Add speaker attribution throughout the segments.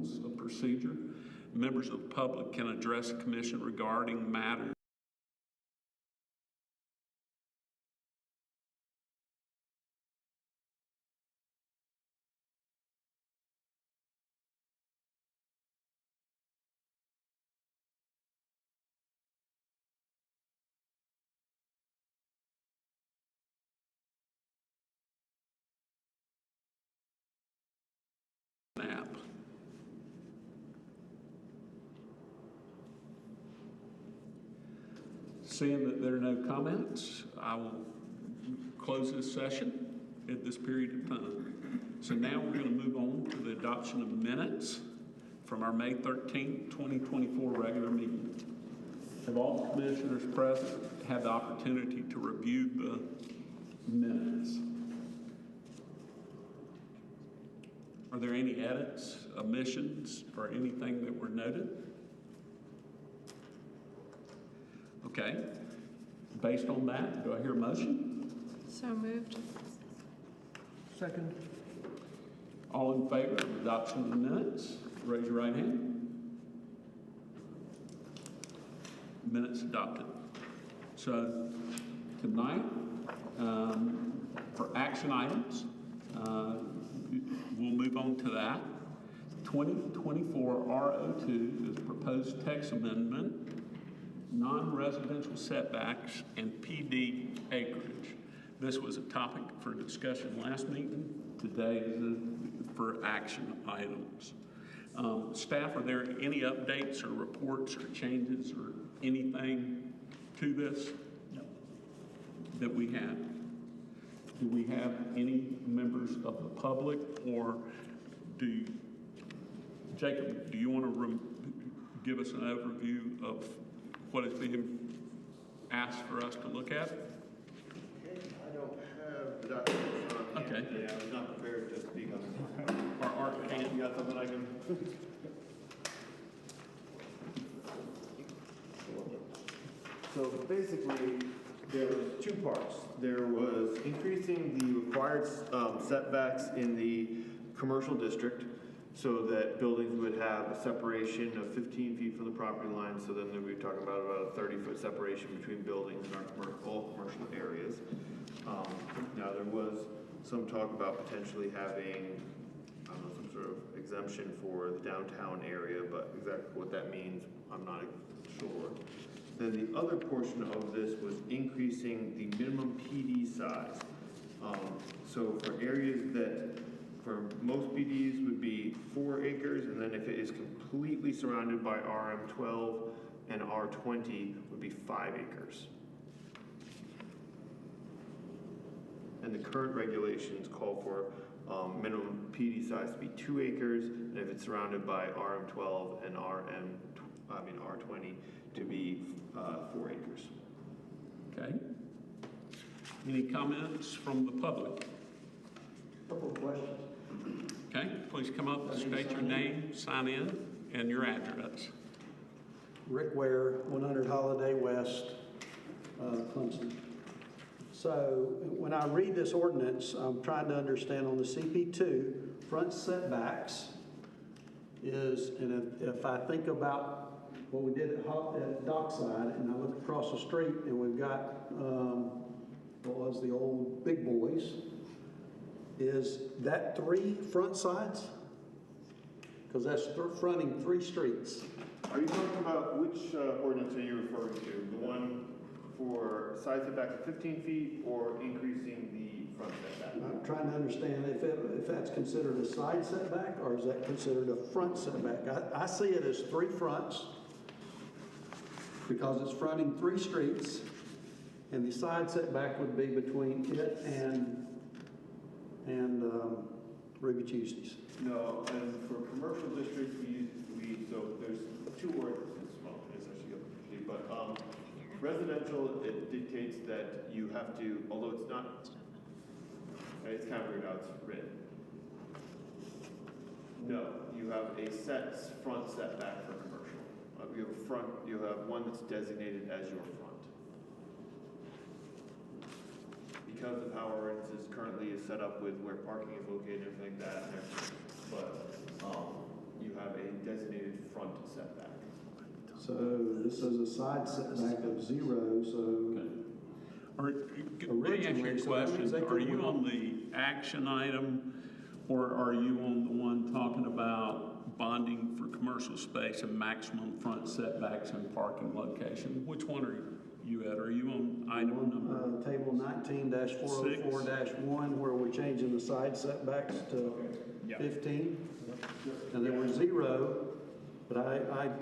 Speaker 1: rules of procedure. Members of the public can address the commission regarding matters app. Seeing that there are no comments, I will close this session at this period of time. So now we're going to move on to the adoption of minutes from our May 13th, 2024 regular meeting. Have all commissioners present had the opportunity to review the minutes? Are there any edits, omissions, or anything that were noted? Okay. Based on that, do I hear a motion?
Speaker 2: So moved.
Speaker 3: Second.
Speaker 1: All in favor of adoption of the minutes, raise your right hand. Minutes adopted. So tonight, for action items, we'll move on to that. 2024 R02 is proposed text amendment, non-residential setbacks, and PD acreage. This was a topic for discussion last meeting. Today is for action items. Staff, are there any updates or reports or changes or anything to this?
Speaker 3: No.
Speaker 1: That we have? Do we have any members of the public, or Jacob, do you want to give us an overview of what is being asked for us to look at?
Speaker 4: Okay, I don't have the documents on hand.
Speaker 1: Okay.
Speaker 4: Yeah, I was not prepared to speak on this.
Speaker 1: Or Art,
Speaker 4: You got something I can? So basically, there was two parts. There was increasing the required setbacks in the commercial district so that buildings would have a separation of 15 feet from the property line. So then we talk about a 30-foot separation between buildings in our all commercial areas. Now there was some talk about potentially having some sort of exemption for the downtown area, but exactly what that means, I'm not sure. Then the other portion of this was increasing the minimum PD size. So for areas that for most PDs would be 4 acres, and then if it is completely surrounded by RM12 and R20 would be 5 acres. And the current regulations call for minimum PD size to be 2 acres, and if it's surrounded by RM12 and R20 to be 4 acres.
Speaker 1: Okay. Any comments from the public?
Speaker 3: Couple of questions.
Speaker 1: Okay, please come up and state your name, sign in, and your address.
Speaker 3: Rick Ware, 100 Holiday West, Clemson. So when I read this ordinance, I'm trying to understand on the CP2, front setbacks is, and if I think about what we did at Dockside, and I look across the street and we've got, what was the old Big Boys, is that 3 front sides? Because that's fronting 3 streets.
Speaker 4: Are you talking about which ordinance are you referring to? The one for side setback of 15 feet or increasing the front setback?
Speaker 3: I'm trying to understand if that's considered a side setback or is that considered a front setback? I see it as 3 fronts because it's fronting 3 streets, and the side setback would be between it and Ruby Tuesdays.
Speaker 4: No, and for commercial districts, so there's 2 ordinances, well, it's actually up to 3, but residential, it dictates that you have to, although it's not, it's kind of weird how it's written. No, you have a set front setback for commercial. You have one that's designated as your front. Because of how our ordinance currently is set up with where parking is located and everything like that, but you have a designated front setback.
Speaker 3: So this is a side setback of 0, so
Speaker 1: Okay. Let me ask you
Speaker 3: Originally,
Speaker 1: a
Speaker 3: so that means
Speaker 1: question.
Speaker 3: they
Speaker 1: Are
Speaker 3: could
Speaker 1: you
Speaker 3: win.
Speaker 1: on the action item, or are you on the one talking about bonding for commercial space and maximum front setbacks and parking location? Which one are you at? Are you on item number?
Speaker 3: table 19-404-1, where we're changing the side setbacks to
Speaker 2: Yeah.
Speaker 3: 15. And there were 0, but I'm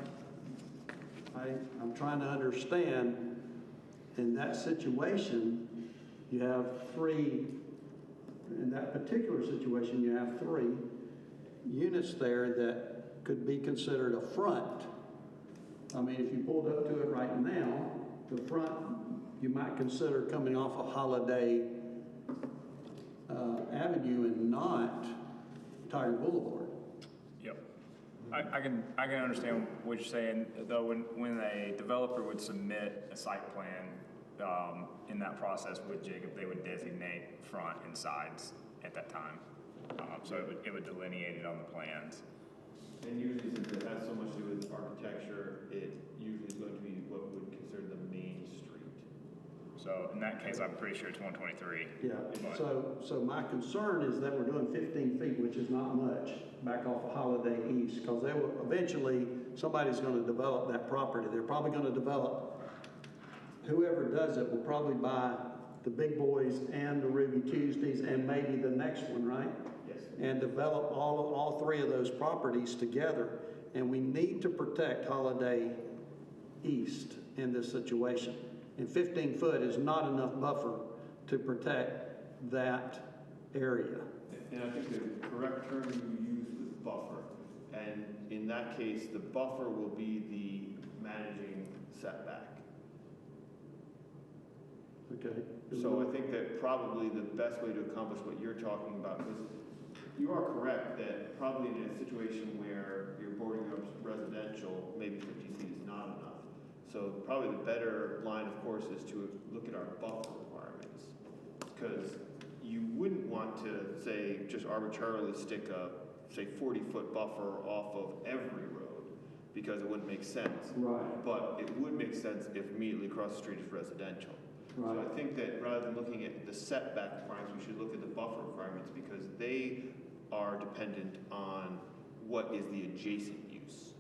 Speaker 3: trying to understand, in that situation, you have 3, in that particular situation, you have 3 units there that could be considered a front. I mean, if you pulled up to it right now, the front, you might consider coming off of Holiday Avenue and not Tiger Boulevard.
Speaker 2: Yep. I can understand what you're saying, though, when a developer would submit a site plan, in that process with Jacob, they would designate front and sides at that time. So it would delineate it on the plans.
Speaker 4: And usually, since it has so much to do with architecture, it usually is going to be what we would consider the main street.
Speaker 2: So in that case, I'm pretty sure it's 123.
Speaker 3: Yeah, so my concern is that we're doing 15 feet, which is not much, back off of Holiday East, because they will, eventually, somebody's gonna develop that property. They're probably gonna develop, whoever does it will probably buy the Big Boys and the Ruby Tuesdays and maybe the next one, right?
Speaker 4: Yes.
Speaker 3: And develop all 3 of those properties together. And we need to protect Holiday East in this situation. And 15 foot is not enough buffer to protect that area.
Speaker 4: And I think the correct term you used was buffer. And in that case, the buffer will be the managing setback.
Speaker 3: Okay.
Speaker 4: So I think that probably the best way to accomplish what you're talking about, because you are correct that probably in a situation where you're boarding up residential, maybe 15 feet is not enough. So probably the better line, of course, is to look at our buffer requirements. Because you wouldn't want to, say, just arbitrarily stick a, say, 40-foot buffer off of every road, because it wouldn't make sense.
Speaker 3: Right.
Speaker 4: But it would make sense if immediately across the street is residential.
Speaker 3: Right.
Speaker 4: So I think that rather than looking at the setback requirements, we should look at the buffer requirements, because they are dependent on what is the adjacent use.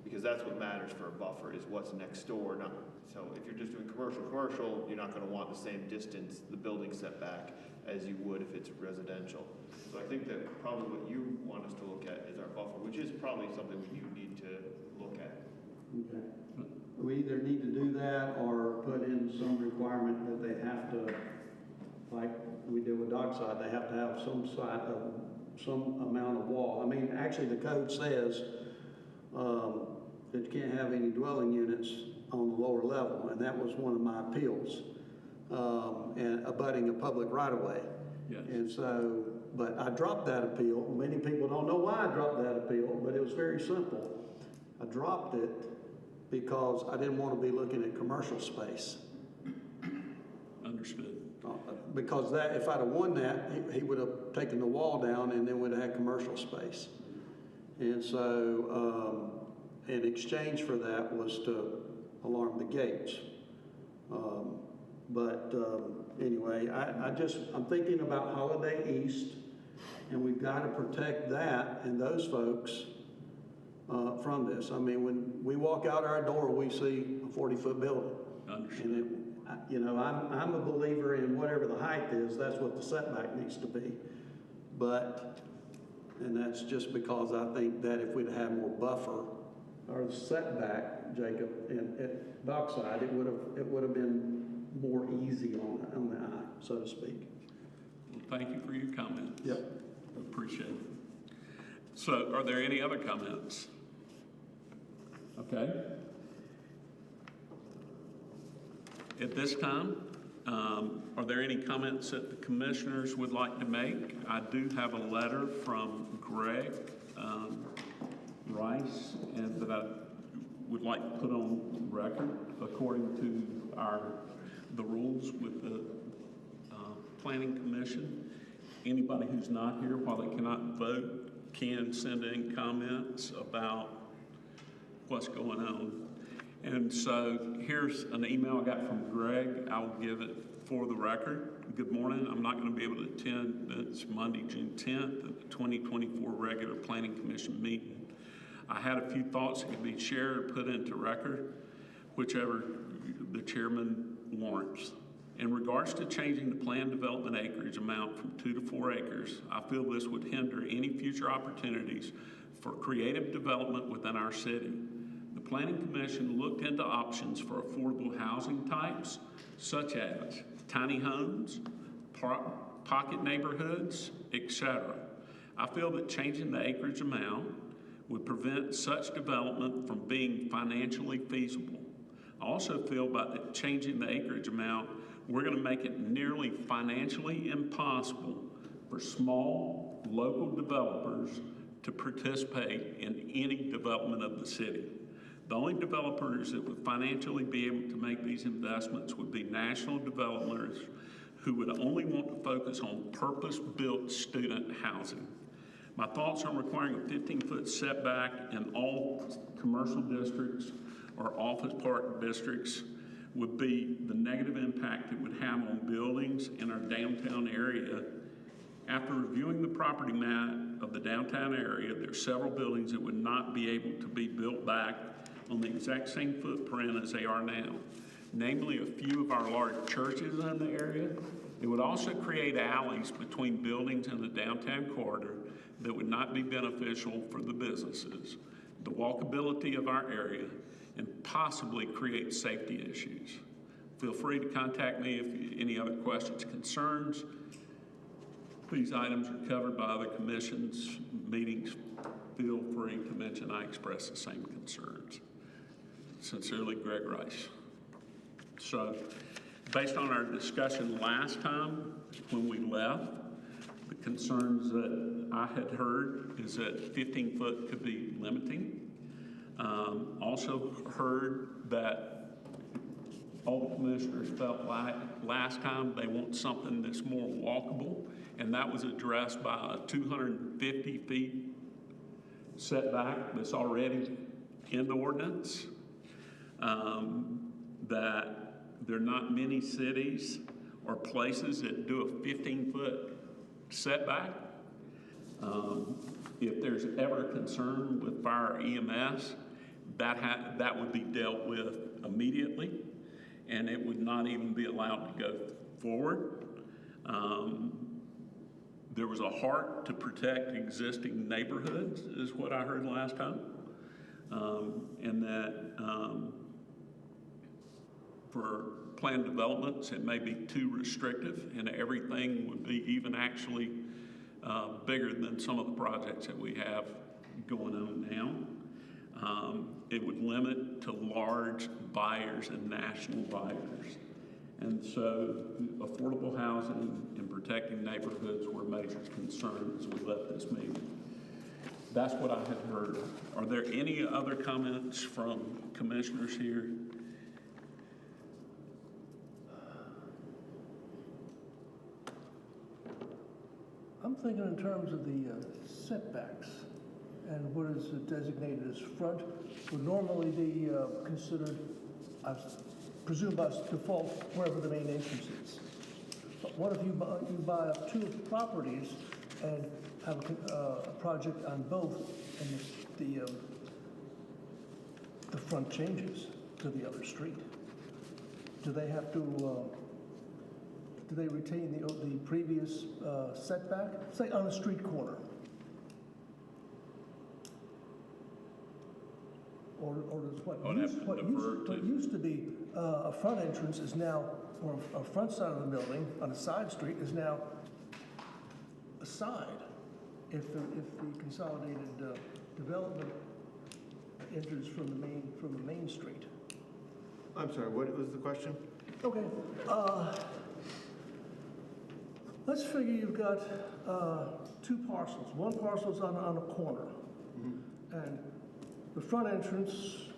Speaker 4: Because that's what matters for a buffer, is what's next door. Not, so if you're just doing commercial, you're not going to want the same distance, the building setback, as you would if it's residential. So I think that probably what you want us to look at is our buffer, which is probably something that you need to look at.
Speaker 3: Okay. We either need to do that or put in some requirement that they have to, like we did with Dockside, they have to have some amount of wall. I mean, actually the code says that you can't have any dwelling units on the lower level, and that was one of my appeals, and abutting a public right-of-way.
Speaker 1: Yes.
Speaker 3: And so, but I dropped that appeal. Many people don't know why I dropped that appeal, but it was very simple. I dropped it because I didn't want to be looking at commercial space.
Speaker 1: Understood.
Speaker 3: Because that, if I'd have won that, he would have taken the wall down and then would have had commercial space. And so, in exchange for that was to alarm the gates. Anyway, I'm thinking about Holiday East, and we've got to protect that and those folks from this. I mean, when we walk out our door, we see a 40-foot building.
Speaker 1: Understood.
Speaker 3: And you know, I'm a believer in whatever the height is, that's what the setback needs to be. And that's just because I think that if we'd had more buffer or setback, Jacob, at Dockside, it would have been more easy on the eye, so to speak.
Speaker 1: Well, thank you for your comments.
Speaker 3: Yep.
Speaker 1: Appreciate it. So, are there any other comments? Okay. At this time, are there any comments that the commissioners would like to make? I do have a letter from Greg Rice, and that I would like to put on record according to the rules with the Planning Commission. Anybody who's not here, while they cannot vote can send in comments about what's going on. And so here's an email I got from Greg. I'll give it for the record. Good morning. I'm not going to be able to attend this Monday, June 10th, the 2024 regular Planning Commission meeting. I had a few thoughts that could be shared or put into record, whichever the chairman warrants. In regards to changing the planned development acreage amount from 2 to 4 acres, I feel this would hinder any future opportunities for creative development within our city. The Planning Commission looked into options for affordable housing types, such as tiny homes, pocket neighborhoods, etc. I feel that changing the acreage amount would prevent such development from being financially feasible. I also feel that changing the acreage amount, we're going to make it nearly financially impossible for small local developers to participate in any development of the city. The only developers that would financially be able to make these investments would be national developers who would only want to focus on purpose-built student housing. My thoughts on requiring a 15-foot setback in all commercial districts or office park districts would be the negative impact it would have on buildings in our downtown area. After reviewing the property map of the downtown area, there are several buildings that would not be able to be built back on the exact same footprint as they are now, namely a few of our large churches in the area. It would also create alleys between buildings in the downtown corridor that would not be beneficial for the businesses, the walkability of our area, and possibly create safety issues. Feel free to contact me if any other questions, concerns. These items are covered by other commissions, meetings. Feel free to mention I express the same concerns. Sincerely, Greg Rice. So, based on our discussion last time when we left, the concerns that I had heard is that 15 foot could be limiting. Also heard that all the commissioners felt like last time they want something that's more walkable, and that was addressed by a 250 feet setback that's already in the ordinance. That there are not many cities or places that do a 15-foot setback. If there's ever a concern with fire or EMS, that would be dealt with immediately, and it would not even be allowed to go forward. There was a heart to protect existing neighborhoods, is what I heard last time, and that for planned developments, it may be too restrictive, and everything would be even actually bigger than some of the projects that we have going on now. It would limit to large buyers and national buyers. And so affordable housing and protecting neighborhoods were major concerns as we left this meeting. That's what I had heard. Are there any other comments from commissioners here?
Speaker 5: I'm thinking in terms of the setbacks and what is designated as front would normally be considered, I presume by default, wherever the main entrance is. But what if you buy up 2 properties and have a project on both, and the front changes to the other street? Do they have to? Do they retain the previous setback? Say on a street corner. Or does what used to be a front entrance is now, or a front side of the building on a side street is now a side if the consolidated development enters from the main street.
Speaker 4: I'm sorry, what was the question?
Speaker 5: Okay. Let's figure you've got 2 parcels. One parcel's on a corner, and the front entrance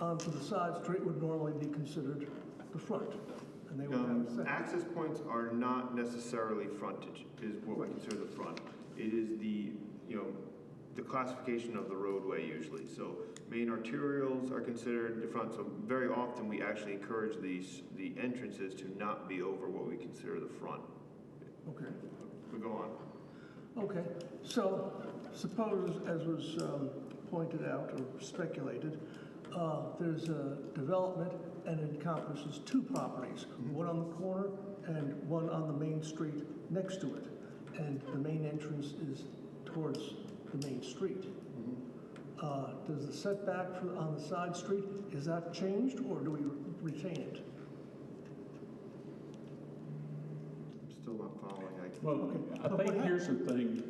Speaker 5: onto the side street would normally be considered the front, and they would have a second.
Speaker 4: Access points are not necessarily frontage, is what we consider the front. It is the, classification of the roadway usually. So main arterials are considered the front, so very often we actually encourage the entrances to not be over what we consider the front.
Speaker 5: Okay.
Speaker 4: We go on.
Speaker 5: Okay, so suppose, as was pointed out or speculated, there's a development and it encompasses two properties, one on the corner and one on the main street next to it. And the main entrance is towards the main street. Does the setback on the side street, is that changed or do we retain it?
Speaker 4: I'm still not following.
Speaker 1: Well, I think here's the thing,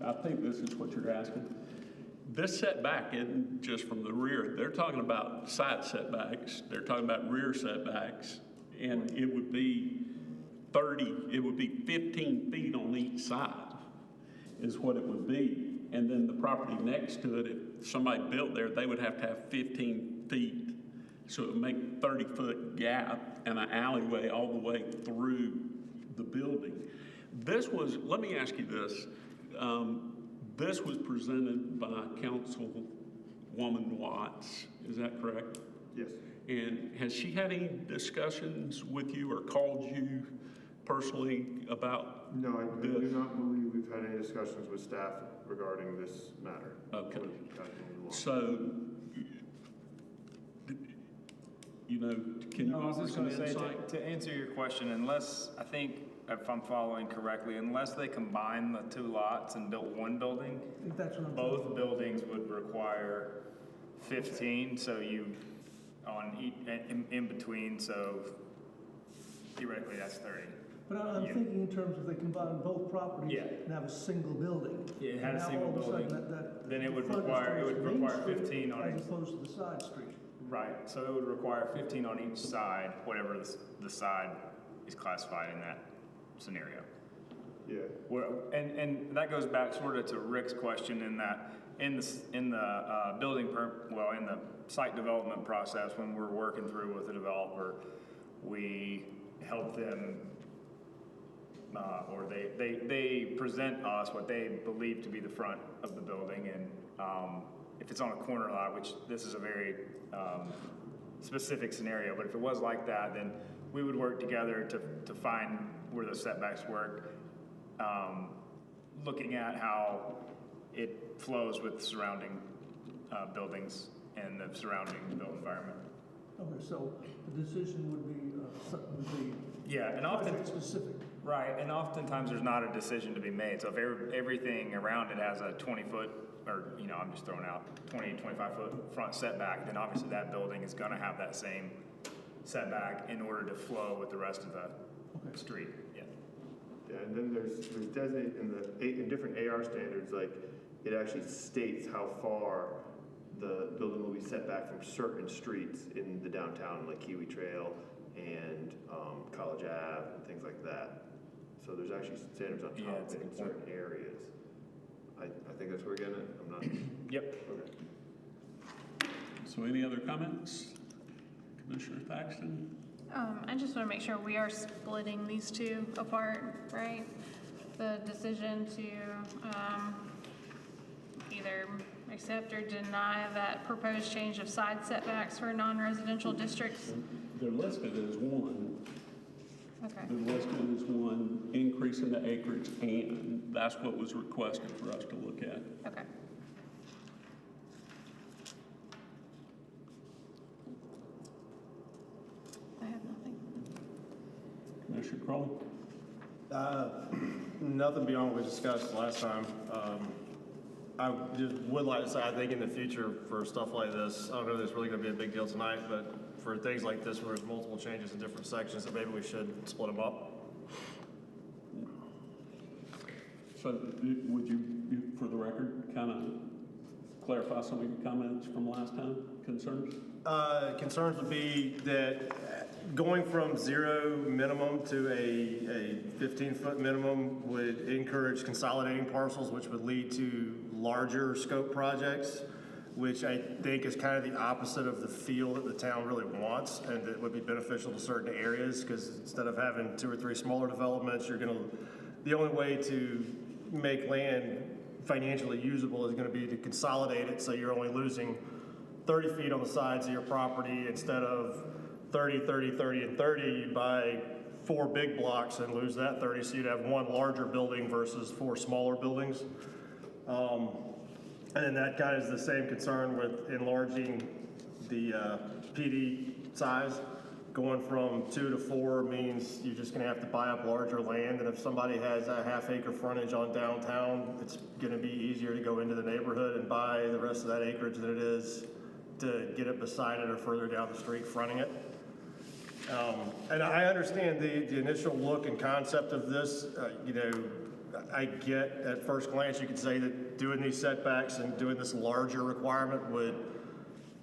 Speaker 1: I think this is what you're asking. This setback isn't just from the rear, they're talking about side setbacks, they're talking about rear setbacks, and it would be 15 feet on each side is what it would be. And then the property next to it, if somebody built there, they would have to have 15 feet. So it would make 30-foot gap and an alleyway all the way through the building. This was, let me ask you this. This was presented by Councilwoman Watts, is that correct?
Speaker 4: Yes.
Speaker 1: And has she had any discussions with you or called you personally about
Speaker 4: No, I
Speaker 1: this?
Speaker 4: do not believe we've had any discussions with staff regarding this matter.
Speaker 1: Okay.
Speaker 4: With Councilwoman Watts.
Speaker 1: So, you know, can you
Speaker 2: No, I was
Speaker 1: offer
Speaker 2: just
Speaker 1: some
Speaker 2: going to say,
Speaker 1: insight?
Speaker 2: to answer your question, unless, I think, if I'm following correctly, unless they combine the two lots and built one building,
Speaker 5: I think that's what I'm
Speaker 2: both buildings would require 15, so you, in between, so theoretically that's 30.
Speaker 5: But I'm
Speaker 2: Yeah.
Speaker 5: thinking in terms of they combine both properties
Speaker 2: Yeah.
Speaker 5: and have a single building.
Speaker 2: Yeah, it had a
Speaker 5: Now,
Speaker 2: single
Speaker 5: all of a sudden,
Speaker 2: building.
Speaker 5: Then
Speaker 2: it would require 15 on
Speaker 5: As
Speaker 2: each.
Speaker 5: opposed to the side street.
Speaker 2: Right, so it would require 15 on each side, whatever the side is classified in that scenario.
Speaker 4: Yeah.
Speaker 2: And that goes back sort of to Rick's question in that in the in the site development process, when we're working through with the developer, we help them or they present us what they believe to be the front of the building, and if it's on a corner lot, which this is a very specific scenario, but if it was like that, then we would work together to find where the setbacks work, looking at how it flows with surrounding buildings and the surrounding built environment.
Speaker 5: Okay, so the decision would be
Speaker 2: Yeah, and often,
Speaker 5: project specific.
Speaker 2: right, and oftentimes there's not a decision to be made. So if everything around it has a 20-foot, or, you know, I'm just throwing out 20, 25-foot front setback, then obviously that building is gonna have that same setback in order to flow with the rest of the street. Yeah.
Speaker 4: Yeah, and then there's designated in different AR standards, like it actually states how far the building will be set back from certain streets in the downtown, like Kiwi Trail and College Ave and things like that. So there's actually standards on
Speaker 2: Yeah,
Speaker 4: top
Speaker 2: that's a
Speaker 4: of it in
Speaker 2: good point.
Speaker 4: certain areas. I think that's where we're getting it. I'm not.
Speaker 2: Yep.
Speaker 4: Okay.
Speaker 1: So any other comments? Commissioner Thaxton?
Speaker 6: I just want to make sure we are splitting these two apart, right? The decision to either accept or deny that proposed change of side setbacks for non-residential districts.
Speaker 1: They're listed as one.
Speaker 6: Okay.
Speaker 1: They're listed as one, increase in the acreage, and that's what was requested for us to look at.
Speaker 6: Okay. I have nothing.
Speaker 1: Commissioner Crowley?
Speaker 7: Nothing beyond what we discussed last time. I just would like to say, I think in the future for stuff like this, I don't know if it's really going to be a big deal tonight, but for things like this where there's multiple changes in different sections, that maybe we should split them up.
Speaker 1: So would you, for the record, kind of clarify some of your comments from last time, concerns?
Speaker 7: Concerns would be that going from 0 minimum to a 15-foot minimum would encourage consolidating parcels, which would lead to larger scope projects, which I think is kind of the opposite of the feel that the town really wants, and that would be beneficial to certain areas, because instead of having 2 or 3 smaller developments, the only way to make land financially usable is gonna be to consolidate it, so you're only losing 30 feet on the sides of your property instead of 30, 30, 30, and 30. You buy 4 big blocks and lose that 30, so you'd have 1 larger building versus 4 smaller buildings. And then that kind of is the same concern with enlarging the PD size. Going from 2 to 4 means you're just gonna have to buy up larger land, and if somebody has a half-acre frontage on downtown, it's gonna be easier to go into the neighborhood and buy the rest of that acreage than it is to get it beside it or further down the street fronting it. And I understand the initial look and concept of this. You know, I get at first glance, you could say that doing these setbacks and doing this larger requirement would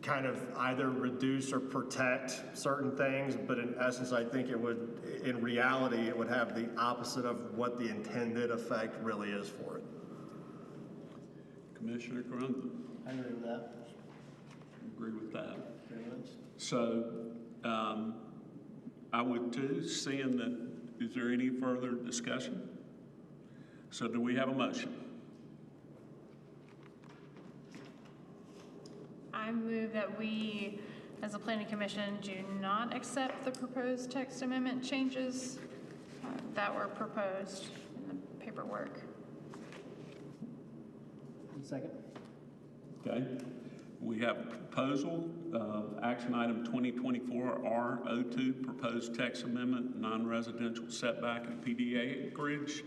Speaker 7: kind of either reduce or protect certain things, but in essence, I think it would, in reality, it would have the opposite of what the intended effect really is for it.
Speaker 1: Commissioner Grundy,
Speaker 5: I agree with that.
Speaker 1: agree with that?
Speaker 5: Very much.
Speaker 1: So, I would too, seeing that, is there any further discussion? So do we have a motion?
Speaker 6: I move that we, as a planning commission, do not accept the proposed text amendment changes that were proposed in the paperwork.
Speaker 5: Second.
Speaker 1: Okay. We have a proposal of action item 2024 R02, proposed text amendment, non-residential setback and PDA acreage,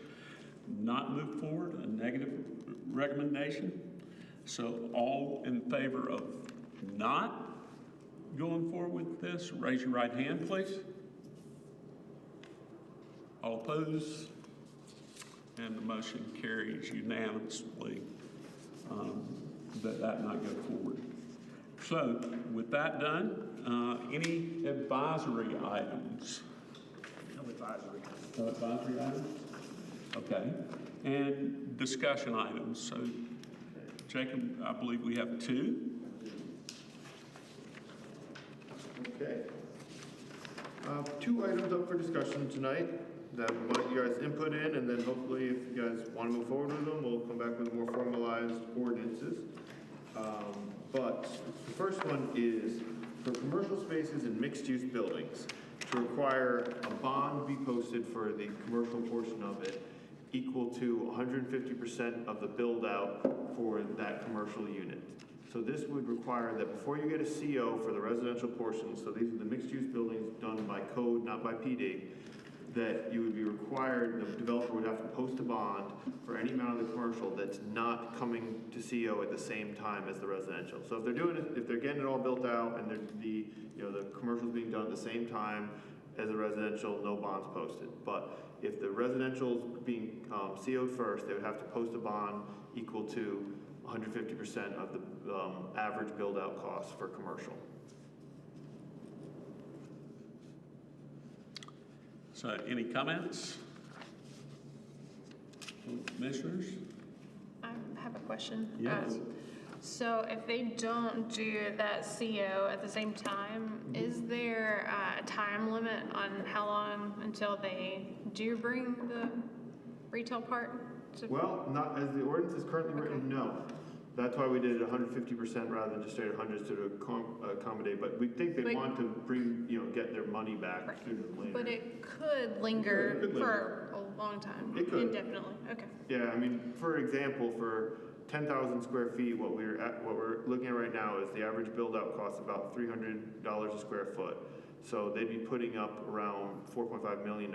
Speaker 1: not moved forward, a negative recommendation. So all in favor of not going forward with this, raise your right hand, please. All opposed? And the motion carries unanimously that not go forward. So with that done, any advisory items?
Speaker 2: No advisory.
Speaker 1: No advisory items? Okay. And discussion items. So Jacob, I believe we have 2.
Speaker 4: Okay. 2 items up for discussion tonight that we'll let you guys input in, and then hopefully if you guys want to move forward with them, we'll come back with more formalized ordinances. But the first one is for commercial spaces and mixed-use buildings to require a bond be posted for the commercial portion of it equal to 150% of the build-out for that commercial unit. So this would require that before you get a CO for the residential portion, so these are the mixed-use buildings done by code, not by PD, that you would be required, the developer would have to post a bond for any amount of the commercial that's not coming to CO at the same time as the residential. So if they're doing it, if they're getting it all built out and the commercial's being done at the same time as the residential, no bonds posted. But if the residential's being CO'd first, they would have to post a bond equal to 150% of the average build-out cost for commercial.
Speaker 1: So any comments? Commissioners?
Speaker 6: I have a question.
Speaker 1: Yes.
Speaker 6: So if they don't do that CO at the same time, is there a time limit on how long until they do bring the retail part to?
Speaker 4: Well, not as the ordinance is currently written, no. That's why we did it 150% rather than just straight 100 to accommodate. But we think they want to bring, get their money back
Speaker 6: Right.
Speaker 4: sooner than later.
Speaker 6: But it could linger
Speaker 4: It could
Speaker 6: for a long time.
Speaker 4: It could.
Speaker 6: Indefinitely. Okay.
Speaker 4: Yeah, I mean, for example, for 10,000 square feet, what we're looking at right now is the average build-out cost about $300 a square foot. So they'd be putting up around $4.5 million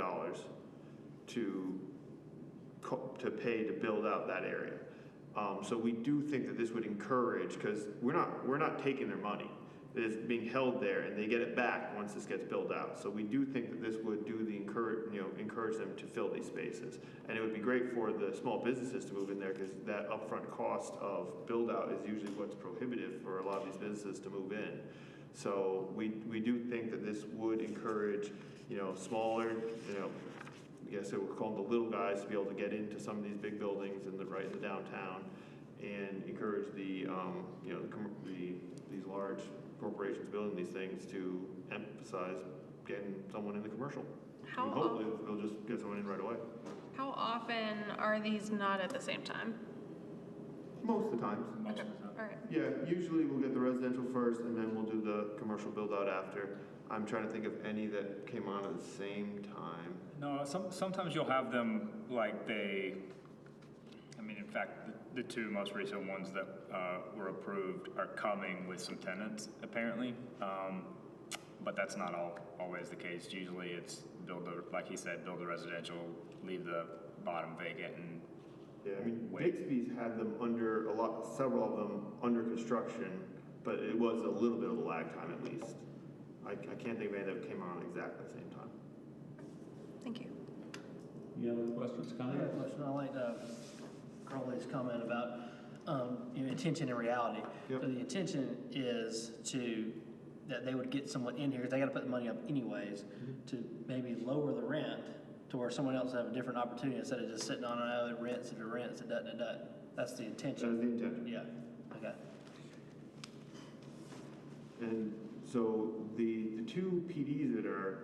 Speaker 4: to pay to build out that area. So we do think that this would encourage, because we're not taking their money. It is being held there, and they get it back once this gets built out. So we do think that this would do encourage them to fill these spaces, and it would be great for the small businesses to move in there, because that upfront cost of build out is usually what's prohibitive for a lot of these businesses to move in. So we do think that this would encourage smaller I guess it would call them the little guys to be able to get into some of these big buildings in the downtown, and encourage the these large corporations building these things to emphasize getting someone in the commercial.
Speaker 6: How
Speaker 4: hopefully they'll just get someone in right away.
Speaker 6: How often are these not at the same time?
Speaker 4: Most of the times.
Speaker 6: Okay, all right.
Speaker 4: Yeah, usually we'll get the residential first and then we'll do the commercial build out after. I'm trying to think of any that came on at the same time.
Speaker 2: No, sometimes you'll have them like in fact, the two most recent ones that were approved are coming with some tenants apparently. But that's not always the case. Usually it's like he said, build a residential, leave the bottom vacant and
Speaker 4: Yeah, I mean,
Speaker 2: wait.
Speaker 4: Bixby's had them several of them under construction, but it was a little bit of a lag time at least. I can't think of any that came on exactly the same time.
Speaker 6: Thank you.
Speaker 1: Any other questions,
Speaker 8: I have a
Speaker 1: comments?
Speaker 8: question. I like Carly's comment about intention and reality.
Speaker 4: Yep.
Speaker 8: So the intention is that they would get someone in here, because they got to put the money up anyways, to maybe lower the rent to where someone else have a different opportunity instead of just sitting on it rents, it doesn't. That's the intention.
Speaker 4: That is the intention.
Speaker 8: Yeah. Okay.
Speaker 4: And so the two PDs that are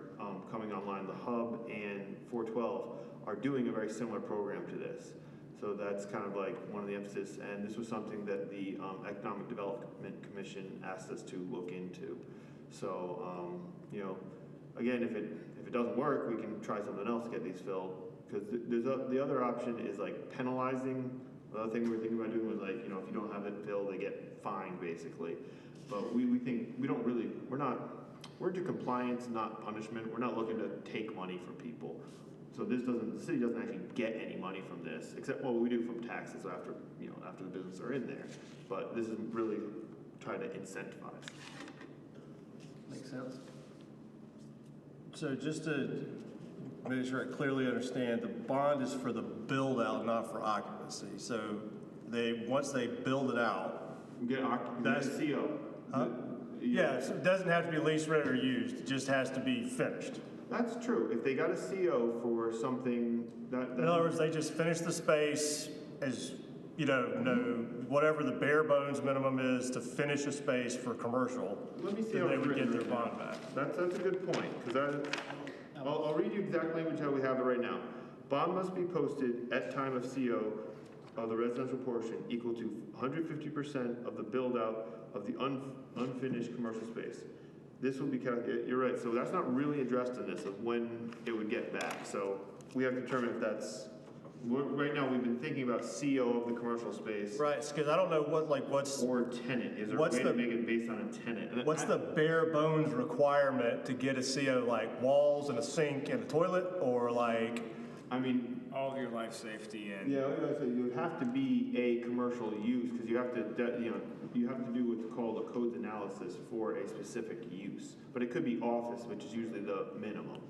Speaker 4: coming online, the Hub and 412, are doing a very similar program to this. So that's kind of like one of the emphasis, and this was something that the Economic Development Commission asked us to look into. So, again, if it doesn't work, we can try something else to get these filled. Because the other option is like penalizing. The other thing we were thinking about doing was like, if you don't have it filled, they get fined basically. But we think we're into compliance, not punishment. We're not looking to take money from people. So the city doesn't actually get any money from this, except, we do from taxes after the businesses are in there. But this is really trying to incentivize.
Speaker 8: Makes sense.
Speaker 7: So just to make sure I clearly understand, the bond is for the build out, not for occupancy. So once they build it out,
Speaker 4: We get
Speaker 7: That's-
Speaker 4: a CO.
Speaker 7: huh? Yeah, so it doesn't have to be leased, rented, or used. It just has to be finished.
Speaker 4: That's true. If they got a CO for something
Speaker 7: In other words, they just finish the space as, whatever the bare bones minimum is to finish a space for commercial,
Speaker 4: let me see
Speaker 7: then
Speaker 4: how
Speaker 7: they
Speaker 4: it's
Speaker 7: would
Speaker 4: written
Speaker 7: get their
Speaker 4: right now.
Speaker 7: bond back.
Speaker 4: That's a good point, because I'll read you exact language how we have it right now. Bond must be posted at time of CO of the residential portion equal to 150% of the build out of the unfinished commercial space. This will be calculated, you're right, so that's not really addressed in this of when it would get back. So we have to determine if right now we've been thinking about CO of the commercial space.
Speaker 7: Right, because I don't know what's
Speaker 4: Or tenant, is there a
Speaker 7: What's
Speaker 4: way
Speaker 7: the-
Speaker 4: to make it based on a tenant? And
Speaker 7: what's the bare bones requirement to get a CO, like walls and a sink and a toilet, or like?
Speaker 4: I mean,
Speaker 2: All of your life safety and
Speaker 4: yeah, so you would have to be a commercial use, because you have to do what's called a codes analysis for a specific use. But it could be office, which is usually the minimum.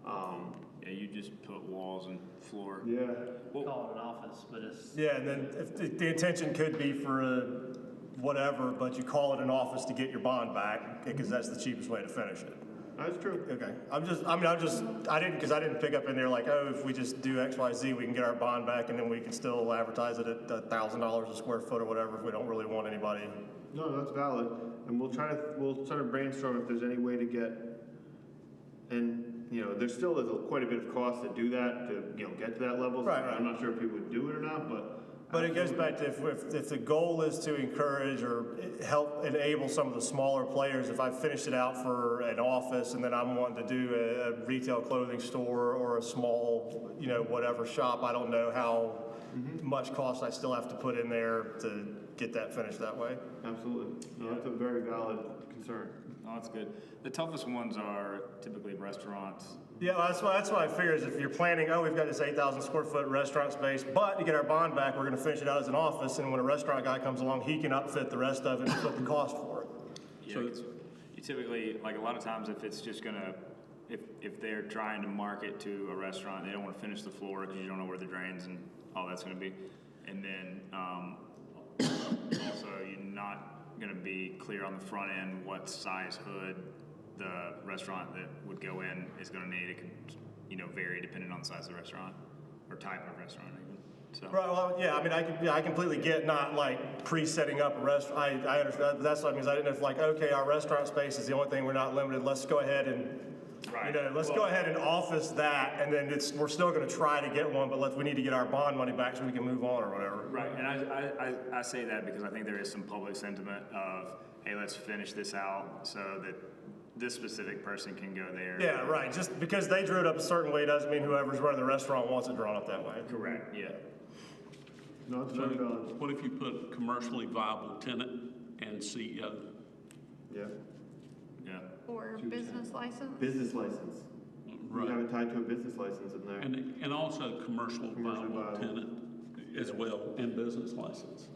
Speaker 2: yeah, you just put walls and floor.
Speaker 4: Yeah.
Speaker 8: Call it an office, but it's.
Speaker 7: Yeah, and then if the intention could be for whatever, but you call it an office to get your bond back, because that's the cheapest way to finish it.
Speaker 4: That's true.
Speaker 7: Okay, I didn't pick up in there like, if we just do X, Y, Z, we can get our bond back, and then we can still advertise it at $1,000 a square foot or whatever, if we don't really want anybody.
Speaker 4: No, that's valid. And we'll try to brainstorm if there's any way to get, and, there still is quite a bit of cost to do that, to, get to that level.
Speaker 7: Right.
Speaker 4: I'm not sure if people would do it or not, but.
Speaker 7: But it goes back to if the goal is to encourage or help enable some of the smaller players, if I finish it out for an office and then I'm wanting to do a retail clothing store or a small, whatever shop, I don't know how much cost I still have to put in there to get that finished that way.
Speaker 4: Absolutely. No, that's a very valid concern.
Speaker 2: Oh, that's good. The toughest ones are typically restaurants.
Speaker 7: Yeah, well, that's what I figure is if you're planning, we've got this 8,000 square foot restaurant space, but to get our bond back, we're going to finish it out as an office, and when a restaurant guy comes along, he can upfit the rest of it and put the cost for it.
Speaker 2: Yeah, 'cause you typically, like a lot of times if it's just gonna, if they're trying to market to a restaurant, they don't want to finish the floor because you don't know where the drains and all that's gonna be. And then, also you're not gonna be clear on the front end what size hood the restaurant that would go in is gonna need. It could, vary depending on the size of the restaurant or type of restaurant even, so.
Speaker 7: Right, well, yeah, I mean, I completely get not like pre-setting up a restaurant, I understand, that's what I mean, I didn't know if our restaurant space is the only thing we're not limited, let's go ahead and
Speaker 2: Right.
Speaker 7: You know, let's go ahead and office that, and then we're still gonna try to get one, but we need to get our bond money back so we can move on or whatever.
Speaker 2: Right, and I say that because I think there is some public sentiment of, hey, let's finish this out so that this specific person can go there.
Speaker 7: Yeah, right, just because they drew it up a certain way doesn't mean whoever's running the restaurant wants it drawn up that way.
Speaker 2: Correct, yeah.
Speaker 4: No, it's
Speaker 1: So
Speaker 4: very valid.
Speaker 1: what if you put commercially viable tenant and CEO?
Speaker 4: Yeah.
Speaker 2: Yeah.
Speaker 6: Or business license?
Speaker 4: Business license. We
Speaker 1: Right.
Speaker 4: have it tied to a business license in there.
Speaker 1: And also commercial
Speaker 4: Commercially
Speaker 1: viable
Speaker 4: viable.
Speaker 1: tenant as well, and business license.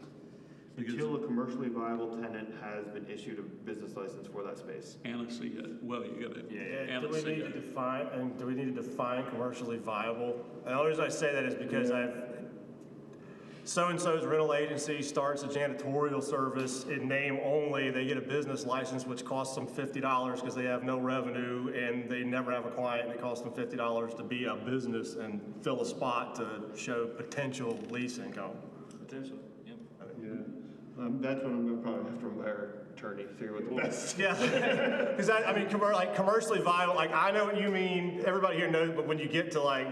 Speaker 1: Because,
Speaker 4: Until a commercially viable tenant has been issued a business license for that space.
Speaker 1: and a CEO, well, you gotta, and
Speaker 7: Do
Speaker 1: a
Speaker 7: we need to
Speaker 1: CEO.
Speaker 7: do we need to define commercially viable? And the only reason I say that is because so-and-so's rental agency starts a janitorial service in name only, they get a business license which costs them $50 because they have no revenue and they never have a client, and it costs them $50 to be a business and fill a spot to show potential lease income.
Speaker 2: Potential, yep.
Speaker 4: Yeah. That's what I'm gonna probably have to hire attorney, figure what the best.
Speaker 7: Yeah, because I mean, commercially viable, like, I know what you mean, everybody here knows, but when you get to like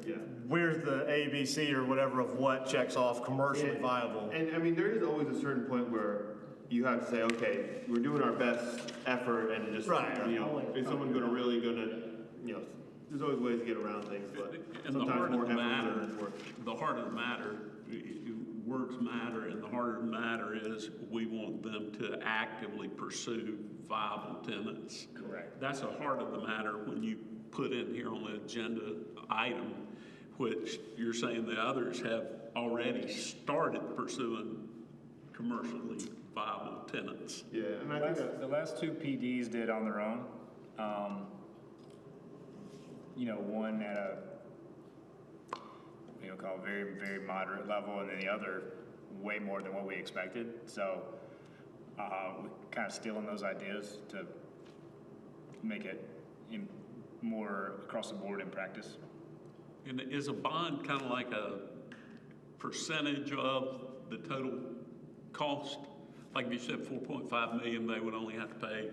Speaker 4: Yeah.
Speaker 7: where's the ABC or whatever of what checks off commercially viable?
Speaker 4: And I mean, there is always a certain point where you have to say, okay, we're doing our best effort and just,
Speaker 7: Right.
Speaker 4: you know, is someone really gonna, you know, there's always ways to get around things, but
Speaker 1: And the
Speaker 4: sometimes
Speaker 1: heart
Speaker 4: more
Speaker 1: of the
Speaker 4: effort
Speaker 1: matter,
Speaker 4: is worth.
Speaker 1: the heart of the matter, words matter, and the heart of the matter is we want them to actively pursue viable tenants.
Speaker 2: Correct.
Speaker 1: That's the heart of the matter when you put in here on the agenda item, which you're saying the others have already started pursuing commercially viable tenants.
Speaker 4: Yeah, and I think that,
Speaker 2: The last two PDs did on their own. You know, one at a, call it very, very moderate level, and then the other way more than what we expected. So we're kind of stealing those ideas to make it more across the board in practice.
Speaker 1: And is a bond kind of like a percentage of the total cost? Like if you said 4.5 million, they would only have to pay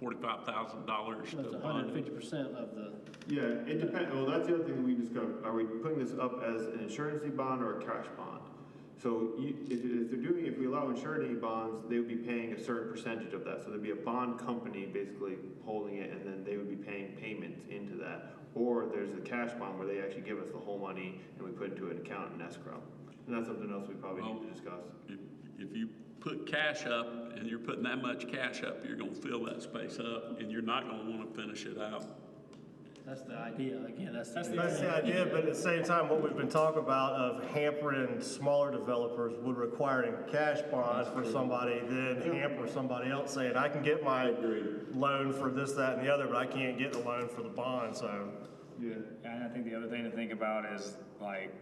Speaker 1: $45,000
Speaker 8: That's
Speaker 1: to bond it.
Speaker 8: 150% of the,
Speaker 4: yeah, it depends, well, that's the other thing that we discovered. Are we putting this up as an insurance bond or a cash bond? So if we allow insurance bonds, they would be paying a certain percentage of that. So there'd be a bond company basically holding it, and then they would be paying payments into that. Or there's a cash bond where they actually give us the whole money and we put it into an account in escrow. And that's something else we probably need to discuss.
Speaker 1: If you put cash up and you're putting that much cash up, you're gonna fill that space up and you're not gonna wanna finish it out.
Speaker 8: that's the idea, again, that's
Speaker 7: That's the idea, but at the same time, what we've been talking about of hampering smaller developers would requiring cash bonds for somebody, then hamper somebody else saying, I can get my loan for this, that, and the other, but I can't get the loan for the bond, so.
Speaker 4: Yeah.
Speaker 2: And I think the other thing to think about is like,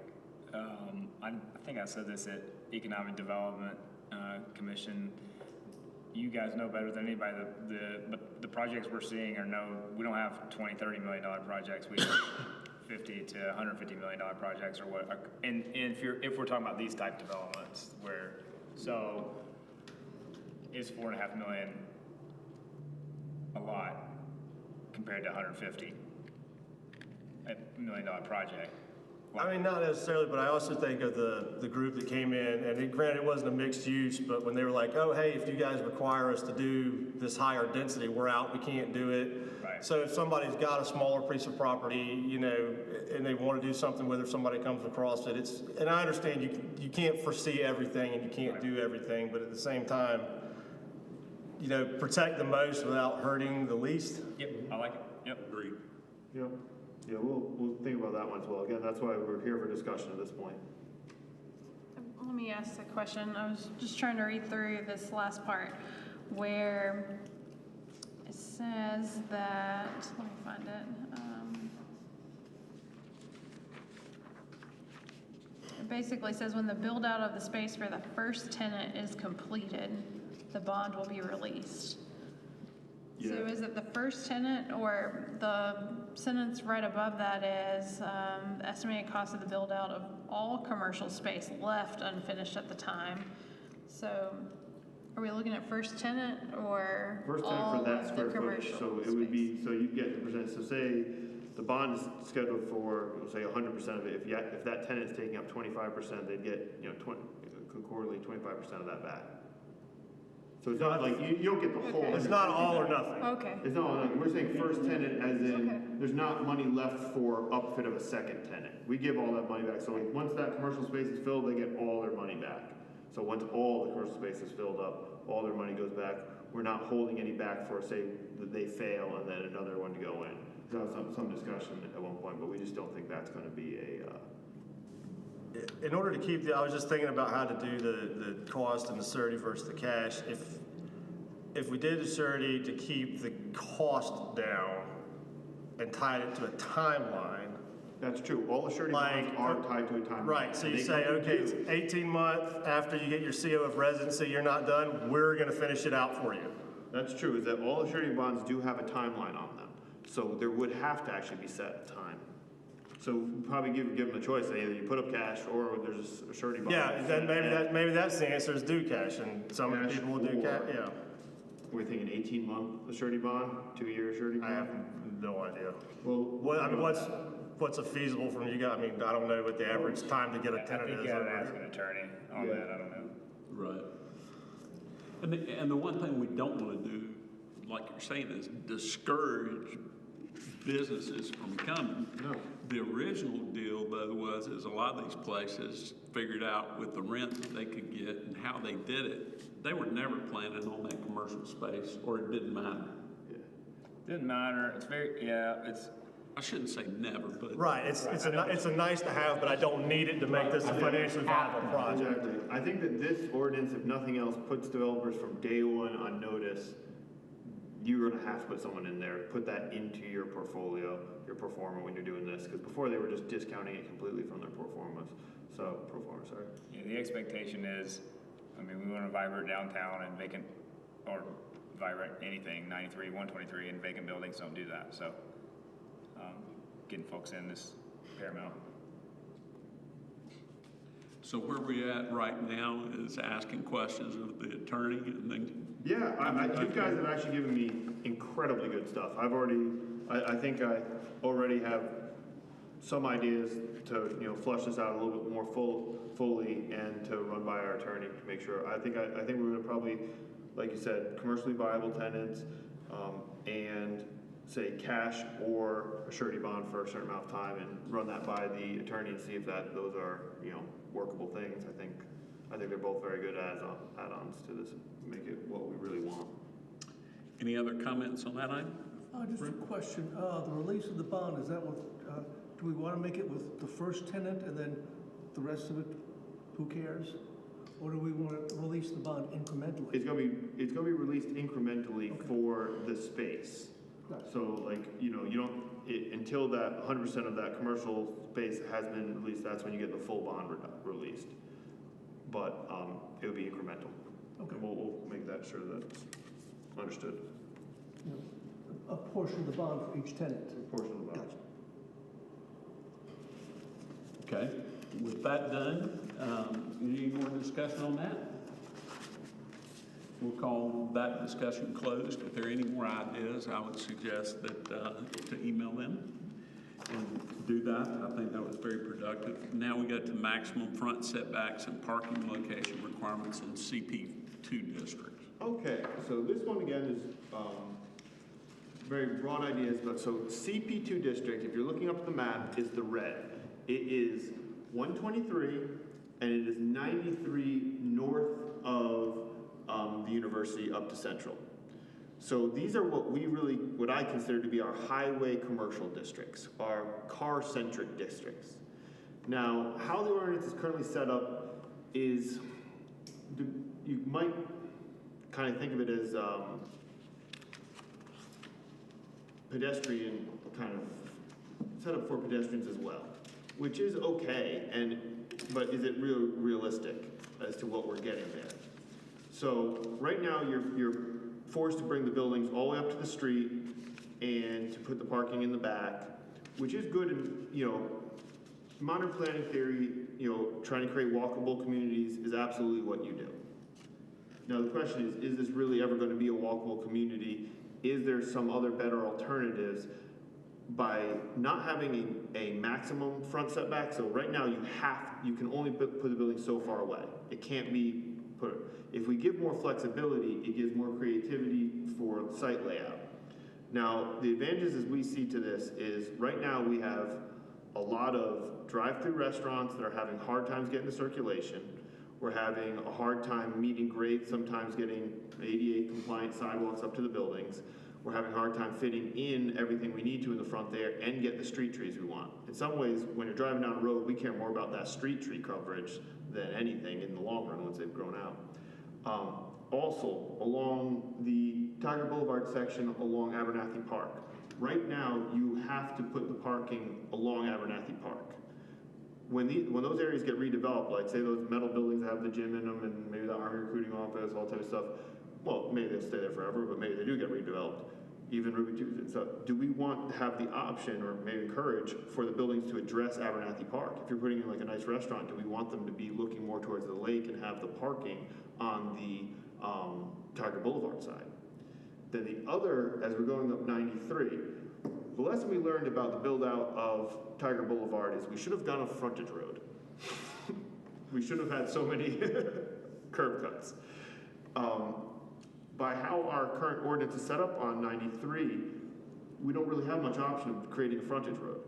Speaker 2: I think I said this at Economic Development Commission. You guys know better than anybody, but the projects we're seeing we don't have $20-30 million projects. We have $50 to $150 million projects or what. And if we're talking about these type developments, so is $4.5 million a lot compared to $150 million project?
Speaker 7: I mean, not necessarily, but I also think of the group that came in, and granted, it wasn't a mixed use, but when they were like, oh, hey, if you guys require us to do this higher density, we're out, we can't do it.
Speaker 2: Right.
Speaker 7: So if somebody's got a smaller piece of property, and they want to do something with it, if somebody comes across it, and I understand you can't foresee everything and you can't do everything, but at the same time, protect the most without hurting the least.
Speaker 2: Yep, I like it. Yep.
Speaker 1: Agreed.
Speaker 4: Yep. Yeah, we'll think about that one as well. Again, that's why we're here for discussion at this point.
Speaker 6: Let me ask a question. I was just trying to read through this last part where it says that, let me find it. It basically says when the build out of the space for the first tenant is completed, the bond will be released. So
Speaker 4: Yeah.
Speaker 6: is it the first tenant, or the sentence right above that is the estimated cost of the build out of all commercial space left unfinished at the time? So Are we looking at first tenant or
Speaker 4: First
Speaker 6: all
Speaker 4: tenant for that
Speaker 6: of
Speaker 4: square
Speaker 6: the
Speaker 4: footage,
Speaker 6: commercial
Speaker 4: so it would
Speaker 6: space?
Speaker 4: be, so you get the percent, so say the bond is scheduled for, say 100% of it, if that tenant's taking up 25%, they'd get, concordantly 25% of that back. So it's not like, you don't get the whole.
Speaker 6: Okay.
Speaker 7: It's not all or nothing.
Speaker 6: Okay,
Speaker 4: It's not, like, we're saying first tenant as in,
Speaker 6: Okay.
Speaker 4: there's not money left for upfit of a second tenant. We give all that money back, so like, once that commercial space is filled, they get all their money back. So once all the commercial space is filled up, all their money goes back. We're not holding any back for, say, that they fail and then another one to go in. That was some discussion at one point, but we just don't think that's gonna be
Speaker 7: In order to keep I was just thinking about how to do the cost and the surety versus the cash. If we did the surety to keep the cost down and tied it to a timeline.
Speaker 4: that's true. All the surety bonds are tied to a timeline.
Speaker 7: Right, so you
Speaker 4: They
Speaker 7: say,
Speaker 4: come
Speaker 7: okay,
Speaker 4: due.
Speaker 7: it's 18 months after you get your CO of residency, you're not done, we're gonna finish it out for you.
Speaker 4: That's true, is that all the surety bonds do have a timeline on them. So there would have to actually be set a time. So probably give them a choice, either you put up cash or there's a surety bond.
Speaker 7: Yeah, then maybe that's the answer is do cash, and some of the
Speaker 4: Cash
Speaker 7: people will do cash,
Speaker 4: or-
Speaker 7: yeah.
Speaker 4: We're thinking 18-month surety bond, 2-year surety
Speaker 7: I
Speaker 4: bond?
Speaker 7: have no idea.
Speaker 4: Well,
Speaker 7: What's a feasible from you guys? I mean, I don't know what the average time to get a
Speaker 2: I
Speaker 7: tenant
Speaker 2: think
Speaker 7: is.
Speaker 2: you gotta ask an attorney on
Speaker 4: Yeah.
Speaker 2: that, I don't know.
Speaker 1: Right. And the one thing we don't want to do, like you're saying, is discourage businesses from coming.
Speaker 4: No.
Speaker 1: The original deal, though, is a lot of these places figured out with the rent that they could get and how they did it. They were never planning on that commercial space, or it didn't matter.
Speaker 2: Didn't matter, it's very, it's,
Speaker 1: I shouldn't say never, but.
Speaker 7: Right, it's a nice to have, but I don't need it to make this a financially viable project.
Speaker 4: Exactly. I think that this ordinance, if nothing else, puts developers from day one on notice. You're gonna have to put someone in there, put that into your portfolio, your pro forma when you're doing this, because before they were just discounting it completely from their pro formas. So, pro forma, sorry.
Speaker 2: yeah, the expectation is, I mean, we wanna vibrate downtown and vacant, or vibrate anything, 93, 123, and vacant buildings don't do that, so, getting folks in is paramount.
Speaker 1: So where we at right now is asking questions of the attorney and then.
Speaker 4: Yeah, you guys have actually given me incredibly good stuff. I think I already have some ideas to, flush this out a little bit more fully and to run by our attorney to make sure. I think we're gonna probably, like you said, commercially viable tenants, and say cash or a surety bond for a certain amount of time and run that by the attorney and see if those are, workable things. I think they're both very good add-ons to this, make it what we really want.
Speaker 1: Any other comments on that item?
Speaker 5: Just a question, the release of the bond, is that what, do we want to make it with the first tenant and then the rest of it, who cares? Or do we want to release the bond incrementally?
Speaker 4: It's gonna be released incrementally for the space.
Speaker 5: Gotcha.
Speaker 4: So like, until that 100% of that commercial space has been released, that's when you get the full bond released. But, it would be incremental.
Speaker 5: Okay.
Speaker 4: We'll make that sure that's understood.
Speaker 5: You know, a portion of the bond for each tenant.
Speaker 4: A portion of the bond.
Speaker 5: Gotcha.
Speaker 1: Okay, with that done, any more discussion on that? We'll call that discussion closed. If there are any more ideas, I would suggest that, to email them and do that. I think that was very productive. Now we go to maximum front setbacks and parking location requirements in CP2 districts.
Speaker 4: Okay, so this one again is very broad ideas, but so CP2 district, if you're looking up the map, is the red. It is 123 and it is 93 north of the university up to Central. So these are what I consider to be our highway commercial districts, our car-centric districts. Now, how the ordinance is currently set up is, you might kind of think of it as pedestrian kind of set up for pedestrians as well, which is okay, but is it realistic as to what we're getting there? So right now you're forced to bring the buildings all the way up to the street and to put the parking in the back, which is good in, modern planning theory, trying to create walkable communities is absolutely what you do. Now, the question is this really ever going to be a walkable community? Is there some other better alternatives by not having a maximum front setback? So right now you can only put the building so far away. It can't be put. If we give more flexibility, it gives more creativity for site layout. Now, the advantages as we see to this is right now we have a lot of drive-through restaurants that are having hard times getting to circulation. We're having a hard time meeting grades, sometimes getting ADA compliant sidewalks up to the buildings. We're having a hard time fitting in everything we need to in the front there and get the street trees we want. In some ways, when you're driving down the road, we care more about that street tree coverage than anything in the long run once they've grown out. Also, along the Tiger Boulevard section along Abernathy Park, right now you have to put the parking along Abernathy Park. When those areas get redeveloped, like say those metal buildings that have the gym in them and maybe the Army recruiting office, all type of stuff, well, maybe they'll stay there forever, but maybe they do get redeveloped. Even Ruby Tuesday. So do we want to have the option or maybe encourage for the buildings to address Abernathy Park? If you're putting in like a nice restaurant, do we want them to be looking more towards the lake and have the parking on the Tiger Boulevard side? Then the other, as we're going up 93, the lesson we learned about the build out of Tiger Boulevard is we should have done a frontage road. We shouldn't have had so many curb cuts. By how our current ordinance is set up on 93, we don't really have much option of creating a frontage road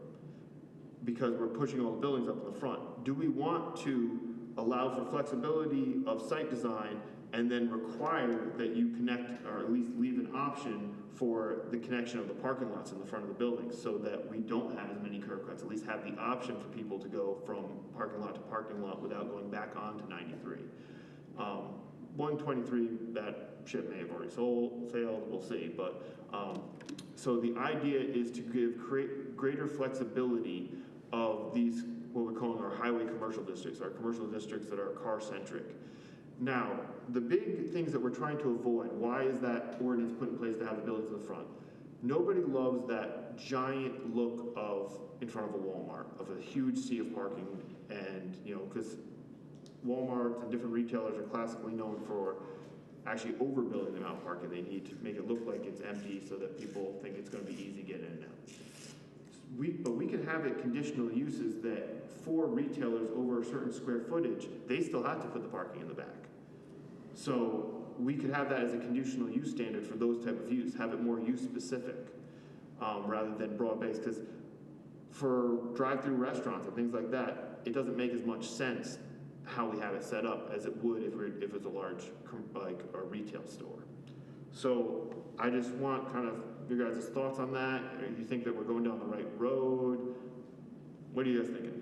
Speaker 4: because we're pushing all the buildings up in the front. Do we want to allow for flexibility of site design and then require that you connect or at least leave an option for the connection of the parking lots in the front of the building so that we don't have as many curb cuts, at least have the option for people to go from parking lot to parking lot without going back on to 93. 123, that ship may have already sailed, we'll see. But so the idea is to give greater flexibility of these, what we're calling our highway commercial districts, our commercial districts that are car-centric. Now, the big things that we're trying to avoid, why is that ordinance put in place to have the buildings in the front? Nobody loves that giant look of, in front of a Walmart, of a huge sea of parking, and, you know, because Walmarts and different retailers are classically known for actually overbuilding the amount of parking they need to make it look like it's empty so that people think it's going to be easy to get in and out. But we can have it conditional uses that for retailers over a certain square footage, they still have to put the parking in the back. So we could have that as a conditional use standard for those type of use, have it more use specific rather than broad based, because for drive-through restaurants and things like that, it doesn't make as much sense how we have it set up as it would if it's a large, like a retail store. So I just want kind of your guys' thoughts on that. You think that we're going down the right road? What are you guys thinking?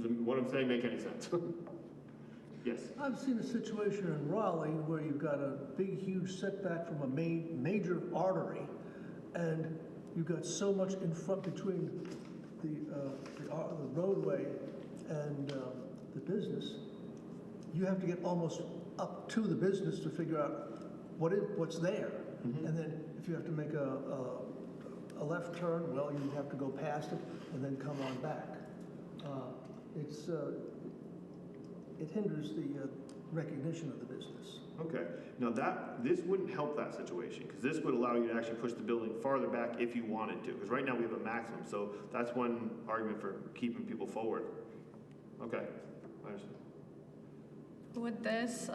Speaker 4: Does what I'm saying make any sense? Yes.
Speaker 5: I've seen a situation in Raleigh where you've got a big, huge setback from a major artery, and you've got so much in front between the roadway and the business. You have to get almost up to the business to figure out what's there. Mm-hmm. And then if you have to make a left turn, well, you have to go past it and then come on back. It hinders the recognition of the business.
Speaker 4: Okay. Now this wouldn't help that situation because this would allow you to actually push the building farther back if you wanted to. Because right now we have a maximum, so that's one argument for keeping people forward. Okay, I understand.
Speaker 6: Would this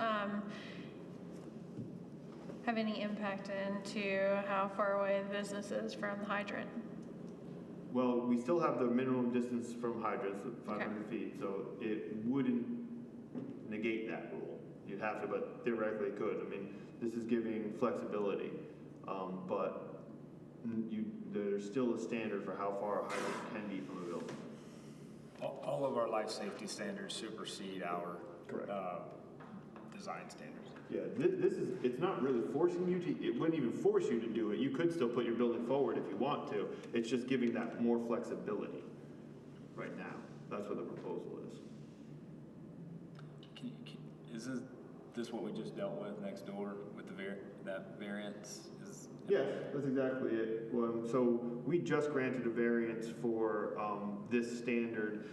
Speaker 6: have any impact into how far away the business is from the hydrant?
Speaker 4: Well, we still have the minimum distance from hydrants of 500 feet, so it wouldn't negate that rule. You'd have to, but theoretically it could. I mean, this is giving flexibility, but there's still a standard for how far a hydrant can be from a building.
Speaker 2: All of our life safety standards supersede our design standards.
Speaker 4: Yeah, it's not really forcing you to, it wouldn't even force you to do it. You could still put your building forward if you want to. It's just giving that more flexibility right now. That's what the proposal is.
Speaker 2: Is this what we just dealt with next door with that variance?
Speaker 4: Yes, that's exactly it. So we just granted a variance for this standard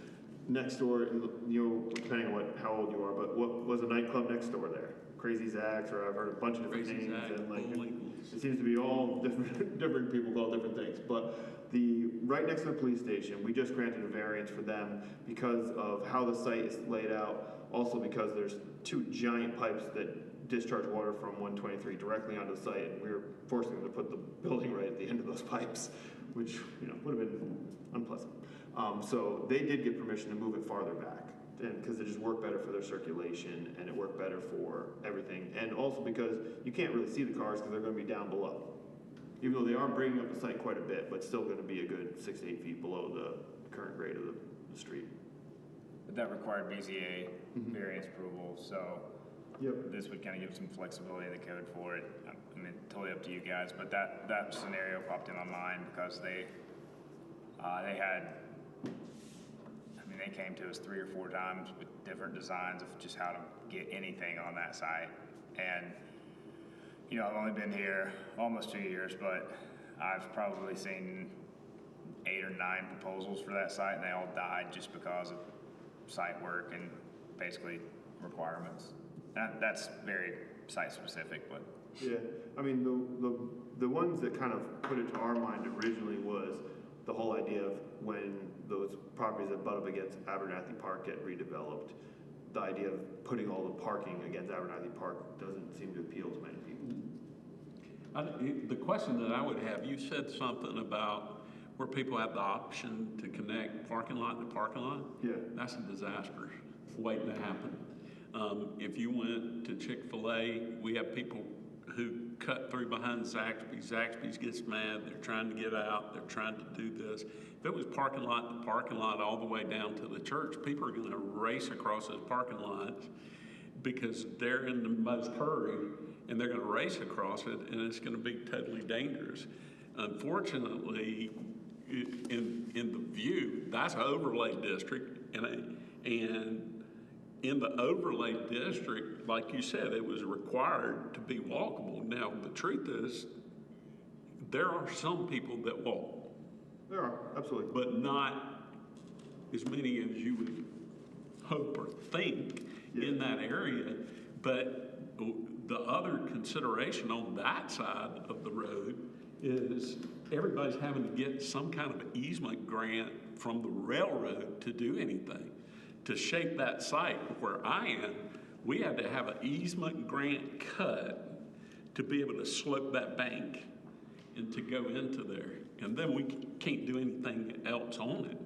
Speaker 4: next door, depending on how old you are, but what was a nightclub next door there? Crazy Zacks, or I've heard a bunch of different
Speaker 1: Crazy
Speaker 4: names,
Speaker 1: Zack,
Speaker 4: and like,
Speaker 1: Bull Eagles.
Speaker 4: it seems to be all different people call different things. But right next to the police station, we just granted a variance for them because of how the site is laid out. Also because there's two giant pipes that discharge water from 123 directly onto the site, and we were forcing them to put the building right at the end of those pipes, which, you know, would have been unpleasant. So they did get permission to move it farther back, and because it just worked better for their circulation, and it worked better for everything, and also because you can't really see the cars because they're going to be down below. Even though they are bringing up the site quite a bit, but still going to be a good 6 to 8 feet below the current grade of the street.
Speaker 2: But that required BZA variance approval, so
Speaker 4: Yep.
Speaker 2: this would kind of give some flexibility in the code for it. I mean, totally up to you guys, but that scenario popped in my mind because they had, I mean, they came to us 3 or 4 times with different designs of just how to get anything on that site. And, you know, I've only been here almost 2 years, but I've probably seen 8 or 9 proposals for that site, and they all died just because of site work and basically requirements. That's very site specific, but.
Speaker 4: Yeah, I mean, the ones that kind of put it to our mind originally was the whole idea of when those properties that butt up against Abernathy Park get redeveloped, the idea of putting all the parking against Abernathy Park doesn't seem to appeal to many people.
Speaker 1: The question that I would have, you said something about where people have the option to connect parking lot to parking lot.
Speaker 4: Yeah.
Speaker 1: That's a disaster waiting to happen. If you went to Chick-fil-A, we have people who cut through behind Zaxby's. Zaxby's gets mad, they're trying to get out, they're trying to do this. If it was parking lot to parking lot all the way down to the church, people are gonna race across those parking lots because they're in the most hurry and they're gonna race across it, and it's gonna be totally dangerous. Unfortunately, in the view, that's an overlay district, and in the overlay district, like you said, it was required to be walkable. Now, the truth is, there are some people that walk,
Speaker 4: There are, absolutely.
Speaker 1: but not as many as you would hope or think in that area. But the other consideration on that side of the road is everybody's having to get some kind of easement grant from the railroad to do anything. To shape that site where I am, we had to have an easement grant cut to be able to slope that bank and to go into there. And then we can't do anything else on it.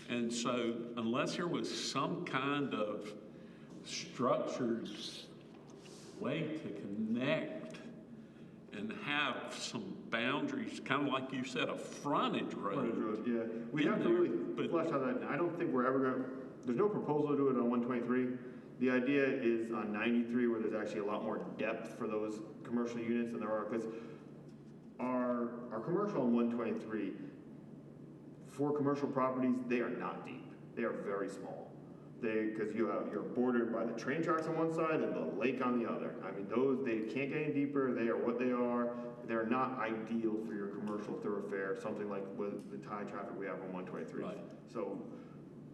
Speaker 1: And so unless there was some kind of structured way to connect and have some boundaries, kind of like you said, a frontage road.
Speaker 4: Frontage road, yeah. We
Speaker 1: in
Speaker 4: have to
Speaker 1: there,
Speaker 4: really
Speaker 1: but-
Speaker 4: flesh out that. I don't think we're ever gonna, there's no proposal to do it on 123. The idea is on 93 where there's actually a lot more depth for those commercial units than there are, because our commercial on 123, for commercial properties, they are not deep. They are very small. Because you're bordered by the train tracks on one side and the lake on the other. I mean, they can't get any deeper. They are what they are. They're not ideal for your commercial thoroughfare, something like with the high traffic we have on 123.
Speaker 1: Right.
Speaker 4: So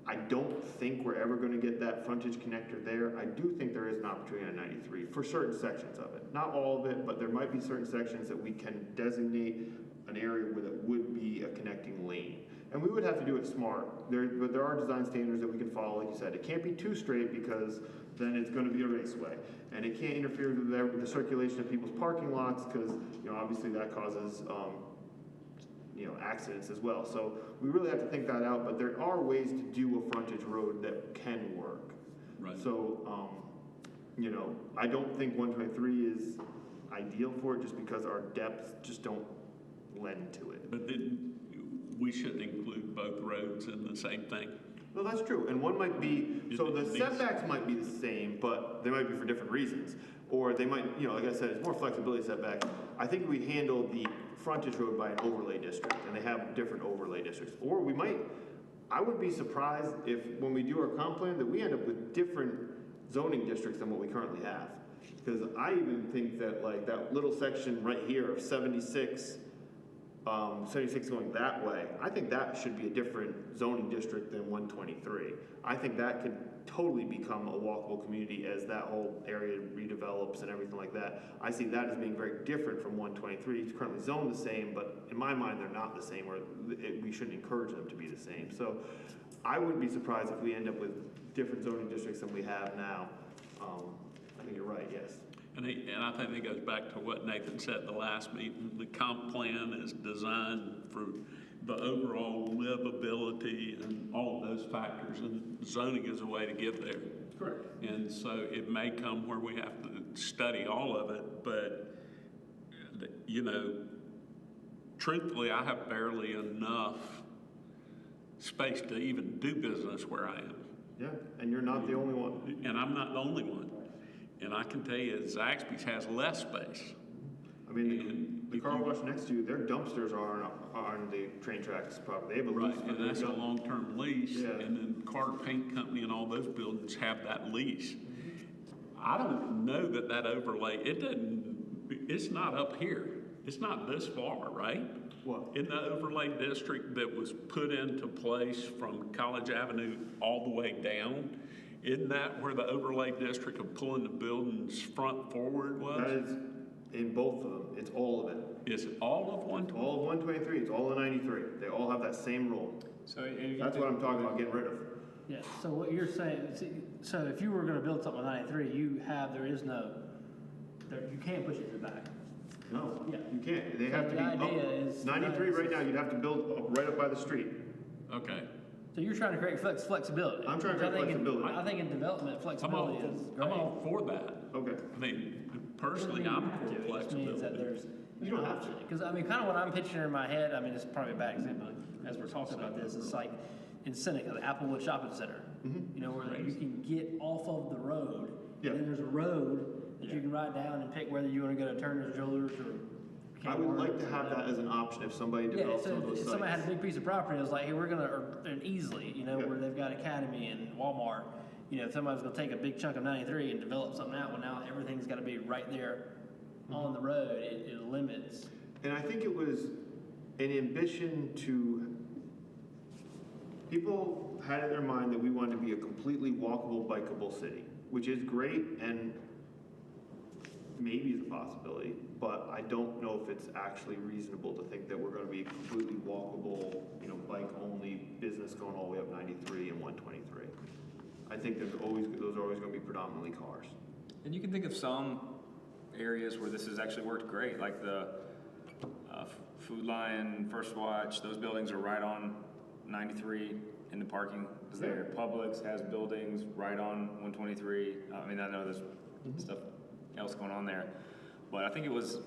Speaker 4: I don't think we're ever going to get that frontage connector there. I do think there is an opportunity on 93 for certain sections of it. Not all of it, but there might be certain sections that we can designate an area where that would be a connecting lane. And we would have to do it smart. But there are design standards that we can follow, like you said. It can't be too straight because then it's going to be a raceway. And it can't interfere with the circulation of people's parking lots because, you know, obviously that causes, accidents as well. So we really have to think that out, but there are ways to do a frontage road that can work.
Speaker 1: Right.
Speaker 4: So, I don't think 123 is ideal for it just because our depths just don't lend to it.
Speaker 1: But then we shouldn't include both roads in the same thing.
Speaker 4: No, that's true, and one might be, so the
Speaker 1: These-
Speaker 4: setbacks might be the same, but they might be for different reasons. Or they might, like I said, it's more flexibility setbacks. I think we'd handle the frontage road by an overlay district, and they have different overlay districts. Or I would be surprised if, when we do our comp plan, that we end up with different zoning districts than what we currently have. Because I even think that like that little section right here of 76 76 going that way, I think that should be a different zoning district than 123. I think that could totally become a walkable community as that whole area redevelops and everything like that. I see that as being very different from 123. It's currently zoned the same, but in my mind, they're not the same, or we shouldn't encourage them to be the same. So I wouldn't be surprised if we end up with different zoning districts than we have now. I think you're right, yes.
Speaker 1: And I think it goes back to what Nathan said at the last meeting. The comp plan is designed for the overall livability and all of those factors, and zoning is a way to get there.
Speaker 4: Correct.
Speaker 1: And so it may come where we have to study all of it, but, you know, truthfully, I have barely enough space to even do business where I am.
Speaker 4: Yeah, and you're not the only one.
Speaker 1: And I'm not the only one. And I can tell you, Zaxby's has less space.
Speaker 4: I mean, the car wash next to you, their dumpsters are on the train tracks property. They have a lease.
Speaker 1: Right, and that's a long-term lease,
Speaker 4: Yeah.
Speaker 1: and then Carter Paint Company and all those buildings have that lease. I don't know that overlay, it's not up here. It's not this far, right?
Speaker 4: What?
Speaker 1: In the overlay district that was put into place from College Avenue all the way down, isn't that where the overlay district of pulling the buildings front forward was?
Speaker 4: That is in both of them. It's all of it.
Speaker 1: Is it all of 120?
Speaker 4: All of 123. It's all of 93. They all have that same rule.
Speaker 2: So
Speaker 4: That's what I'm talking about getting rid of.
Speaker 8: Yeah, so what you're saying, so if you were gonna build something on 93, you can't push it to the back.
Speaker 4: No,
Speaker 8: Yeah.
Speaker 4: you can't. They
Speaker 8: So
Speaker 4: have to
Speaker 8: the
Speaker 4: be
Speaker 8: idea
Speaker 4: up.
Speaker 8: is-
Speaker 4: 93 right now, you'd have to build right up by the street.
Speaker 1: Okay.
Speaker 8: So you're trying to create flexibility.
Speaker 4: I'm trying to
Speaker 8: which I
Speaker 4: create
Speaker 8: think in-
Speaker 4: flexibility.
Speaker 8: I think in development,
Speaker 1: I'm
Speaker 8: flexibility is great.
Speaker 1: all for that.
Speaker 4: Okay.
Speaker 1: I mean, personally, I'm for
Speaker 8: It just means that
Speaker 1: flexibility.
Speaker 8: there's.
Speaker 4: You don't have to.
Speaker 8: Because, I mean, kind of what I'm picturing in my head, I mean, it's probably a bad example, as we're talking about this, it's like in Seneca, the Applewood Shopping Center. You know, where you can get off of the road,
Speaker 4: Yeah.
Speaker 8: and then there's a road that you can ride down and pick whether you want to go to Turner's Jewelers or.
Speaker 4: I would like to have that as an option if somebody
Speaker 8: Yeah,
Speaker 4: develops
Speaker 8: so
Speaker 4: some of those
Speaker 8: if somebody had a
Speaker 4: sites.
Speaker 8: big piece of property, it was like, hey, we're gonna, and easily, you know,
Speaker 4: Yeah.
Speaker 8: where they've got Academy and Walmart, you know, if somebody's gonna take a big chunk of 93 and develop something out, well, now everything's gotta be right there on the road, it limits.
Speaker 4: And I think it was an ambition to, people had in their mind that we wanted to be a completely walkable, bikeable city, which is great and maybe is a possibility, but I don't know if it's actually reasonable to think that we're gonna be completely walkable, you know, bike-only business going all the way up 93 and 123. I think those are always gonna be predominantly cars.
Speaker 2: And you can think of some areas where this has actually worked great, like the Food Lion, First Watch, those buildings are right on 93 and the parking is there. Publix has buildings right on 123. I mean, I know there's stuff else going on there, but I think it was,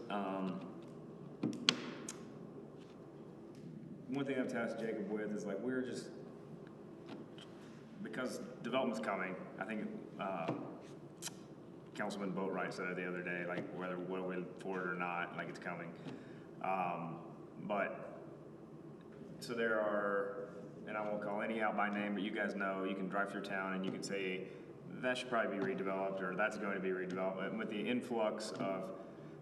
Speaker 2: one thing I've tasked Jacob with is like, we're just, because development's coming, I think, Councilman Boatwright said it the other day, like whether we're for it or not, like it's coming. But, so there are, and I won't call any out by name, but you guys know, you can drive through town and you can say, that should probably be redeveloped, or that's going to be redeveloped. And with the influx of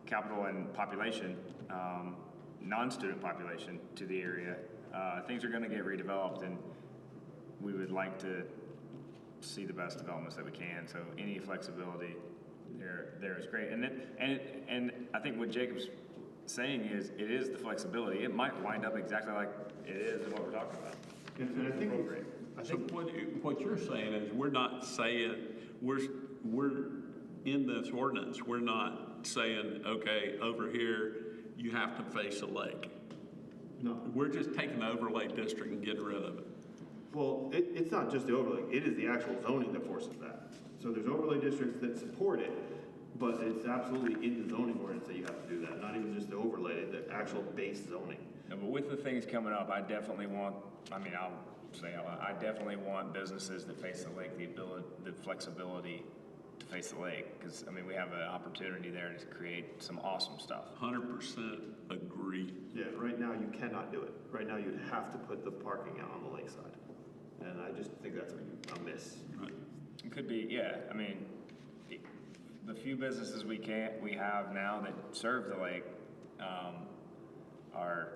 Speaker 2: capital and population, non-student population to the area, things are gonna get redeveloped, and we would like to see the best developments that we can, so any flexibility there is great. And I think what Jacob's saying is, it is the flexibility. It might wind up exactly like it is and what we're talking about.
Speaker 4: And I think,
Speaker 1: So what you're saying is, we're not saying, we're in this ordinance, we're not saying, okay, over here, you have to face a lake.
Speaker 4: no.
Speaker 1: We're just taking the overlay district and getting rid of it.
Speaker 4: Well, it's not just the overlay, it is the actual zoning that forces that. So there's overlay districts that support it, but it's absolutely in the zoning ordinance that you have to do that, not even just the overlay, the actual base zoning.
Speaker 2: No, but with the things coming up, I definitely want, I definitely want businesses that face the lake, the flexibility to face the lake, because, I mean, we have an opportunity there to create some awesome stuff.
Speaker 1: 100% agree.
Speaker 4: Yeah, right now you cannot do it. Right now you'd have to put the parking out on the lakeside. And I just think that's a miss.
Speaker 1: Right.
Speaker 2: It could be, yeah, I mean, the few businesses we have now that serve the lake, are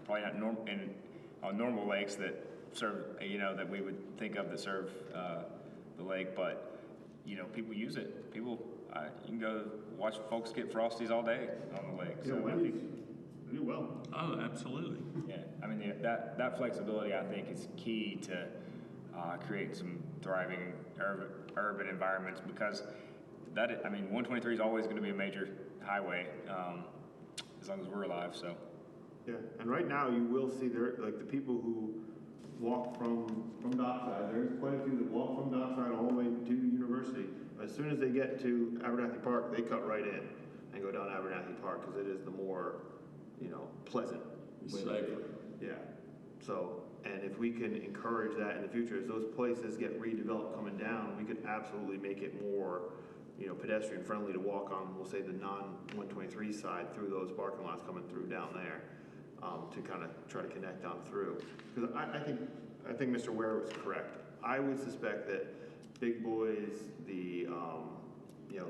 Speaker 2: probably not on normal lakes that serve, that we would think of that serve the lake, but people use it. You can go watch folks get Frosties all day on the lake.
Speaker 4: Yeah,
Speaker 2: So I
Speaker 4: Wendy's
Speaker 2: think,
Speaker 4: do well.
Speaker 1: Oh, absolutely.
Speaker 2: yeah, I mean that flexibility I think is key to create some thriving urban environments, because 123 is always going to be a major highway as long as we're alive. So.
Speaker 4: Yeah, and right now you will see there, like the people who walk from Dockside, there's quite a few that walk from Dockside all the way to University. As soon as they get to Abernathy Park, they cut right in and go down Abernathy Park because it is the more, pleasant.
Speaker 1: Safer.
Speaker 4: Yeah, so, and if we can encourage that in the future, as those places get redeveloped coming down, we could absolutely make it more, pedestrian friendly to walk on, we'll say the non-123 side through those parking lots coming through down there. To kind of try to connect on through, because I think Mr. Ware was correct. I would suspect that Big Boys, the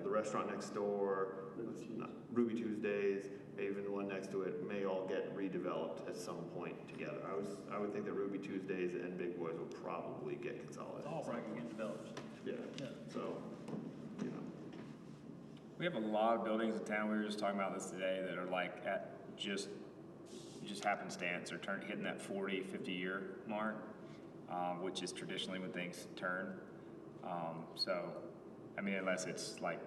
Speaker 4: restaurant next door, Ruby Tuesdays, even the one next to it, may all get redeveloped at some point together. I would think that Ruby Tuesdays and Big Boys will probably get consolidated.
Speaker 8: All right, get developed.
Speaker 4: Yeah. So,
Speaker 2: We have a lot of buildings in town. We were just talking about this today that are like at just happenstance or hitting that 40, 50 year mark, which is traditionally when things turn. Unless it's like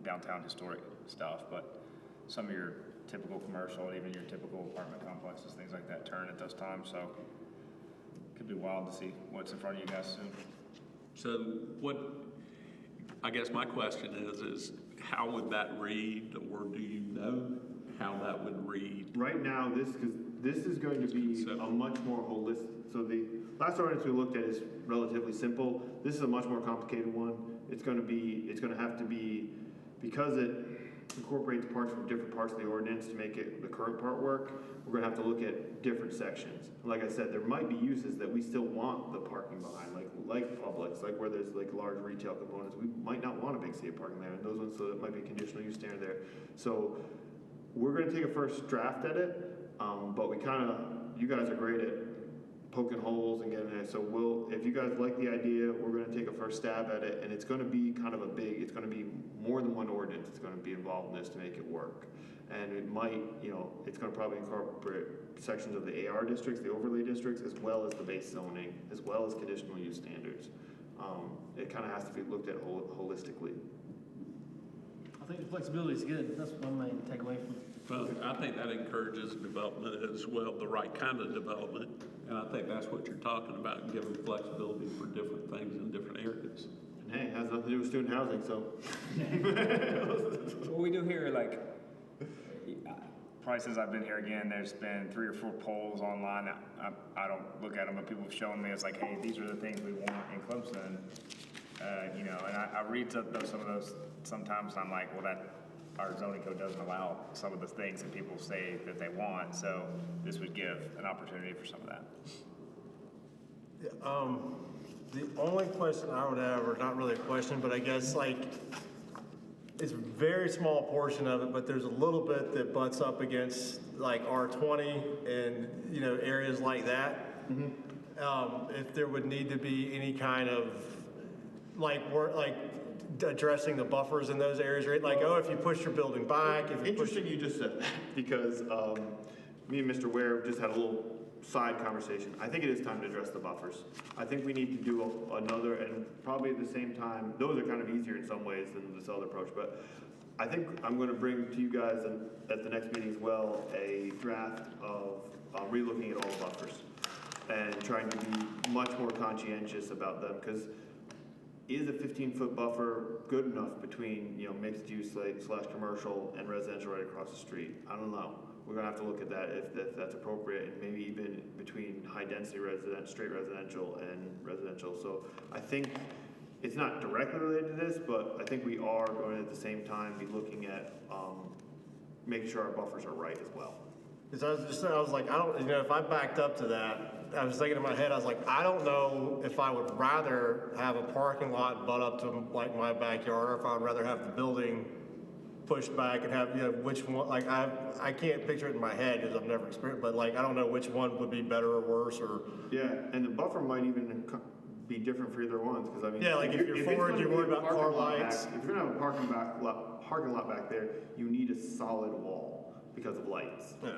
Speaker 2: downtown historic stuff, but some of your typical commercial, even your typical apartment complexes, things like that turn at those times. So it could be wild to see what's in front of you guys soon.
Speaker 1: So I guess my question is how would that read, or do you know how that would read?
Speaker 4: right now, this is going to be a much more holistic, so the last ordinance we looked at is relatively simple. This is a much more complicated one. It's going to have to be, because it incorporates parts from different parts of the ordinance to make the current part work, we're going to have to look at different sections. Like I said, there might be uses that we still want the parking behind, like Publix, like where there's like large retail components. We might not want a big sea of parking there, and those ones, so it might be conditional use standard there. So we're going to take a first draft at it, but you guys are great at poking holes and getting there. So if you guys like the idea, we're going to take a first stab at it, and it's going to be it's going to be more than one ordinance. It's going to be involved in this to make it work. And it might, it's going to probably incorporate sections of the AR districts, the overlay districts, as well as the base zoning, as well as conditional use standards. It kind of has to be looked at holistically.
Speaker 8: I think the flexibility is good. That's my main takeaway from it.
Speaker 1: Well, I think that encourages development as well, the right kind of development. And I think that's what you're talking about, giving flexibility for different things in different areas.
Speaker 4: And hey, it has nothing to do with student housing, so.
Speaker 2: What we do here, probably since I've been here again, there's been 3 or 4 polls online. I don't look at them, but people have shown me, it's like, hey, these are the things we want in Clemson. And I read some of those sometimes, and I'm like, well, our zoning code doesn't allow some of the things that people say that they want, so this would give an opportunity for some of that.
Speaker 7: The only question I would have, or not really a question, but I guess it's a very small portion of it, but there's a little bit that butts up against R20 and areas like that. Mm-hmm. If there would need to be any kind of addressing the buffers in those areas, right? If you push your building back.
Speaker 4: Interesting you just said that, because me and Mr. Ware just had a little side conversation. I think it is time to address the buffers. I think we need to do another, and probably at the same time, those are kind of easier in some ways than this other approach, but I think I'm going to bring to you guys at the next meeting as well a draft of relooking at all the buffers and trying to be much more conscientious about them, because is a 15-foot buffer good enough between mixed use / commercial and residential right across the street? I don't know. We're gonna have to look at that if that's appropriate, and maybe even between high density straight residential and residential. So I think it's not directly related to this, but I think we are going to at the same time be looking at making sure our buffers are right as well.
Speaker 7: Because I was like, I don't, if I backed up to that, I was thinking in my head, I was like, I don't know if I would rather have a parking lot butt up to my backyard, or if I would rather have the building pushed back and have, which one, like, I can't picture it in my head because I've never experienced, but like, I don't know which one would be better or worse, or.
Speaker 4: Yeah, and the buffer might even be different for either ones, because I mean.
Speaker 7: Yeah, like if you're
Speaker 4: it's
Speaker 7: forward,
Speaker 4: gonna
Speaker 7: you're
Speaker 4: be a
Speaker 7: worried about
Speaker 4: parking
Speaker 7: car
Speaker 4: lot
Speaker 7: lights.
Speaker 4: If you're gonna have a parking lot back there, you need a solid wall because of lights.
Speaker 7: Yeah.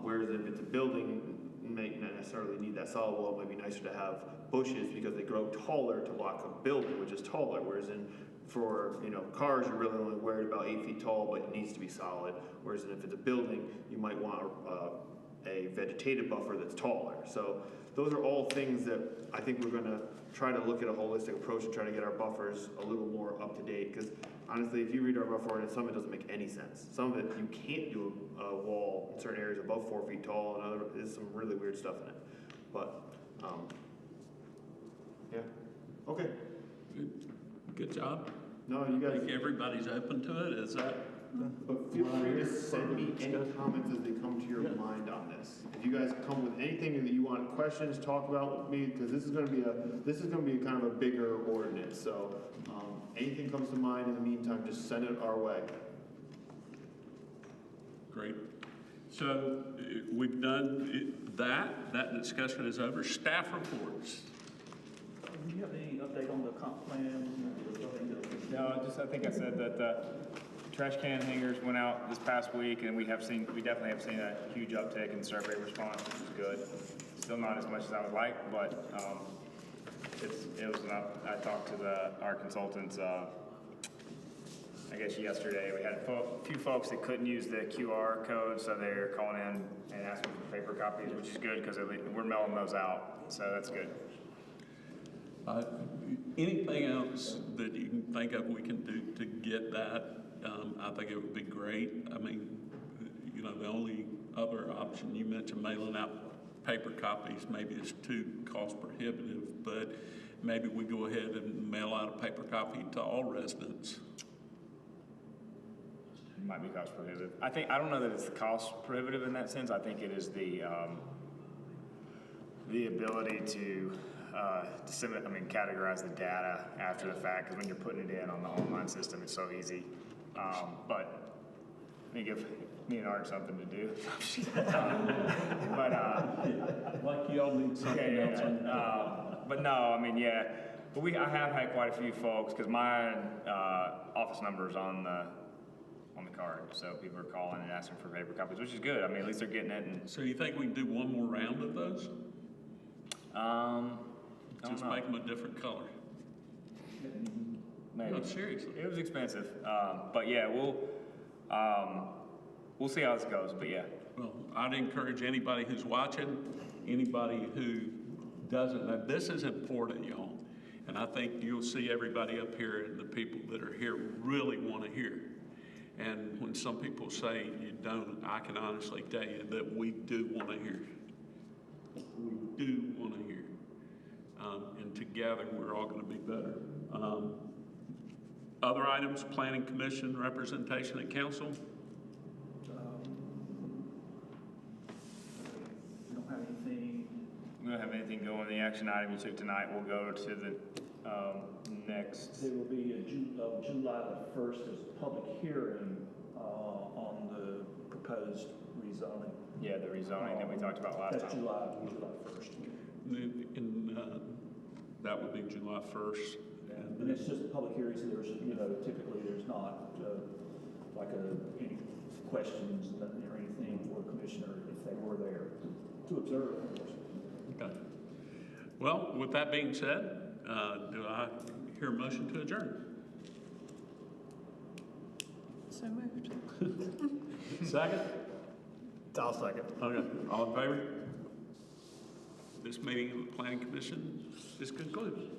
Speaker 4: Whereas if it's a building, you may not necessarily need that solid wall. It might be nicer to have bushes because they grow taller to block a building, which is taller. Whereas for cars, you're really only worried about 8 feet tall, but it needs to be solid. Whereas if it's a building, you might want a vegetative buffer that's taller. So those are all things that I think we're going to try to look at a holistic approach and try to get our buffers a little more up to date. Because honestly, if you read our buffer ordinance, some of it doesn't make any sense. Some of it, you can't do a wall in certain areas above 4 feet tall, and there's some really weird stuff in it. But, yeah. Okay.
Speaker 1: Good job.
Speaker 4: No, you
Speaker 1: I
Speaker 4: guys,
Speaker 1: think everybody's open to it, is that?
Speaker 4: but feel free to send me any comments as they come to your mind on this. If you guys come with anything that you want questions, talk about with me, because this is going to be a kind of a bigger ordinance. So anything comes to mind in the meantime, just send it our way.
Speaker 1: Great. So we've done that discussion is over. Staff reports.
Speaker 9: Do you have any update on the comp plan?
Speaker 2: No, I think I said that the trash can hangers went out this past week, and we definitely have seen a huge uptick in survey response, which is good. Still not as much as I would like, but it was enough. I talked to our consultants, I guess yesterday. We had a few folks that couldn't use the QR code, so they're calling in and asking for paper copies, which is good because we're mailing those out, so that's good.
Speaker 1: Anything else that you can think of we can do to get that? I think it would be great. I mean, the only other option you mentioned, mailing out paper copies, maybe it's too cost prohibitive, but maybe we go ahead and mail out a paper copy to all residents.
Speaker 2: Might be cost prohibitive. I don't know that it's cost prohibitive in that sense. I think it is the ability to categorize the data after the fact, because when you're putting it in on the online system, it's so easy. But let me give me and Art something to do.
Speaker 1: Like you all need something else.
Speaker 2: But no, I mean, yeah. But I have had quite a few folks, because my office number is on the card, so people are calling and asking for paper copies, which is good. I mean, at least they're getting it. And
Speaker 1: So you think we can do one more round of those? Just make them a different color.
Speaker 2: Maybe.
Speaker 1: No, seriously.
Speaker 2: It was expensive, but yeah, we'll see how this goes. But yeah,
Speaker 1: Well, I'd encourage anybody who's watching, anybody who doesn't know, this is important, y'all. And I think you'll see everybody up here and the people that are here really want to hear. And when some people say you don't, I can honestly tell you that we do want to hear. We do want to hear. And together we're all going to be better. Other items, Planning Commission representation at council?
Speaker 9: We don't have anything.
Speaker 2: we don't have anything going. The action item you took tonight will go to the next.
Speaker 9: There will be July the 1st, there's a public hearing on the proposed rezoning.
Speaker 2: Yeah, the rezoning that we talked about last
Speaker 9: That's
Speaker 2: time.
Speaker 9: July 1st.
Speaker 1: That would be July 1st.
Speaker 9: And it's just a public hearing, so there's, typically there's not any questions or anything for a commissioner if they were there to observe, of course.
Speaker 1: Okay. Well, with that being said, do I hear a motion to adjourn?
Speaker 6: So moved.
Speaker 1: Second?
Speaker 7: I'll second.
Speaker 1: Okay, all in favor? This meeting of the Planning Commission is concluded.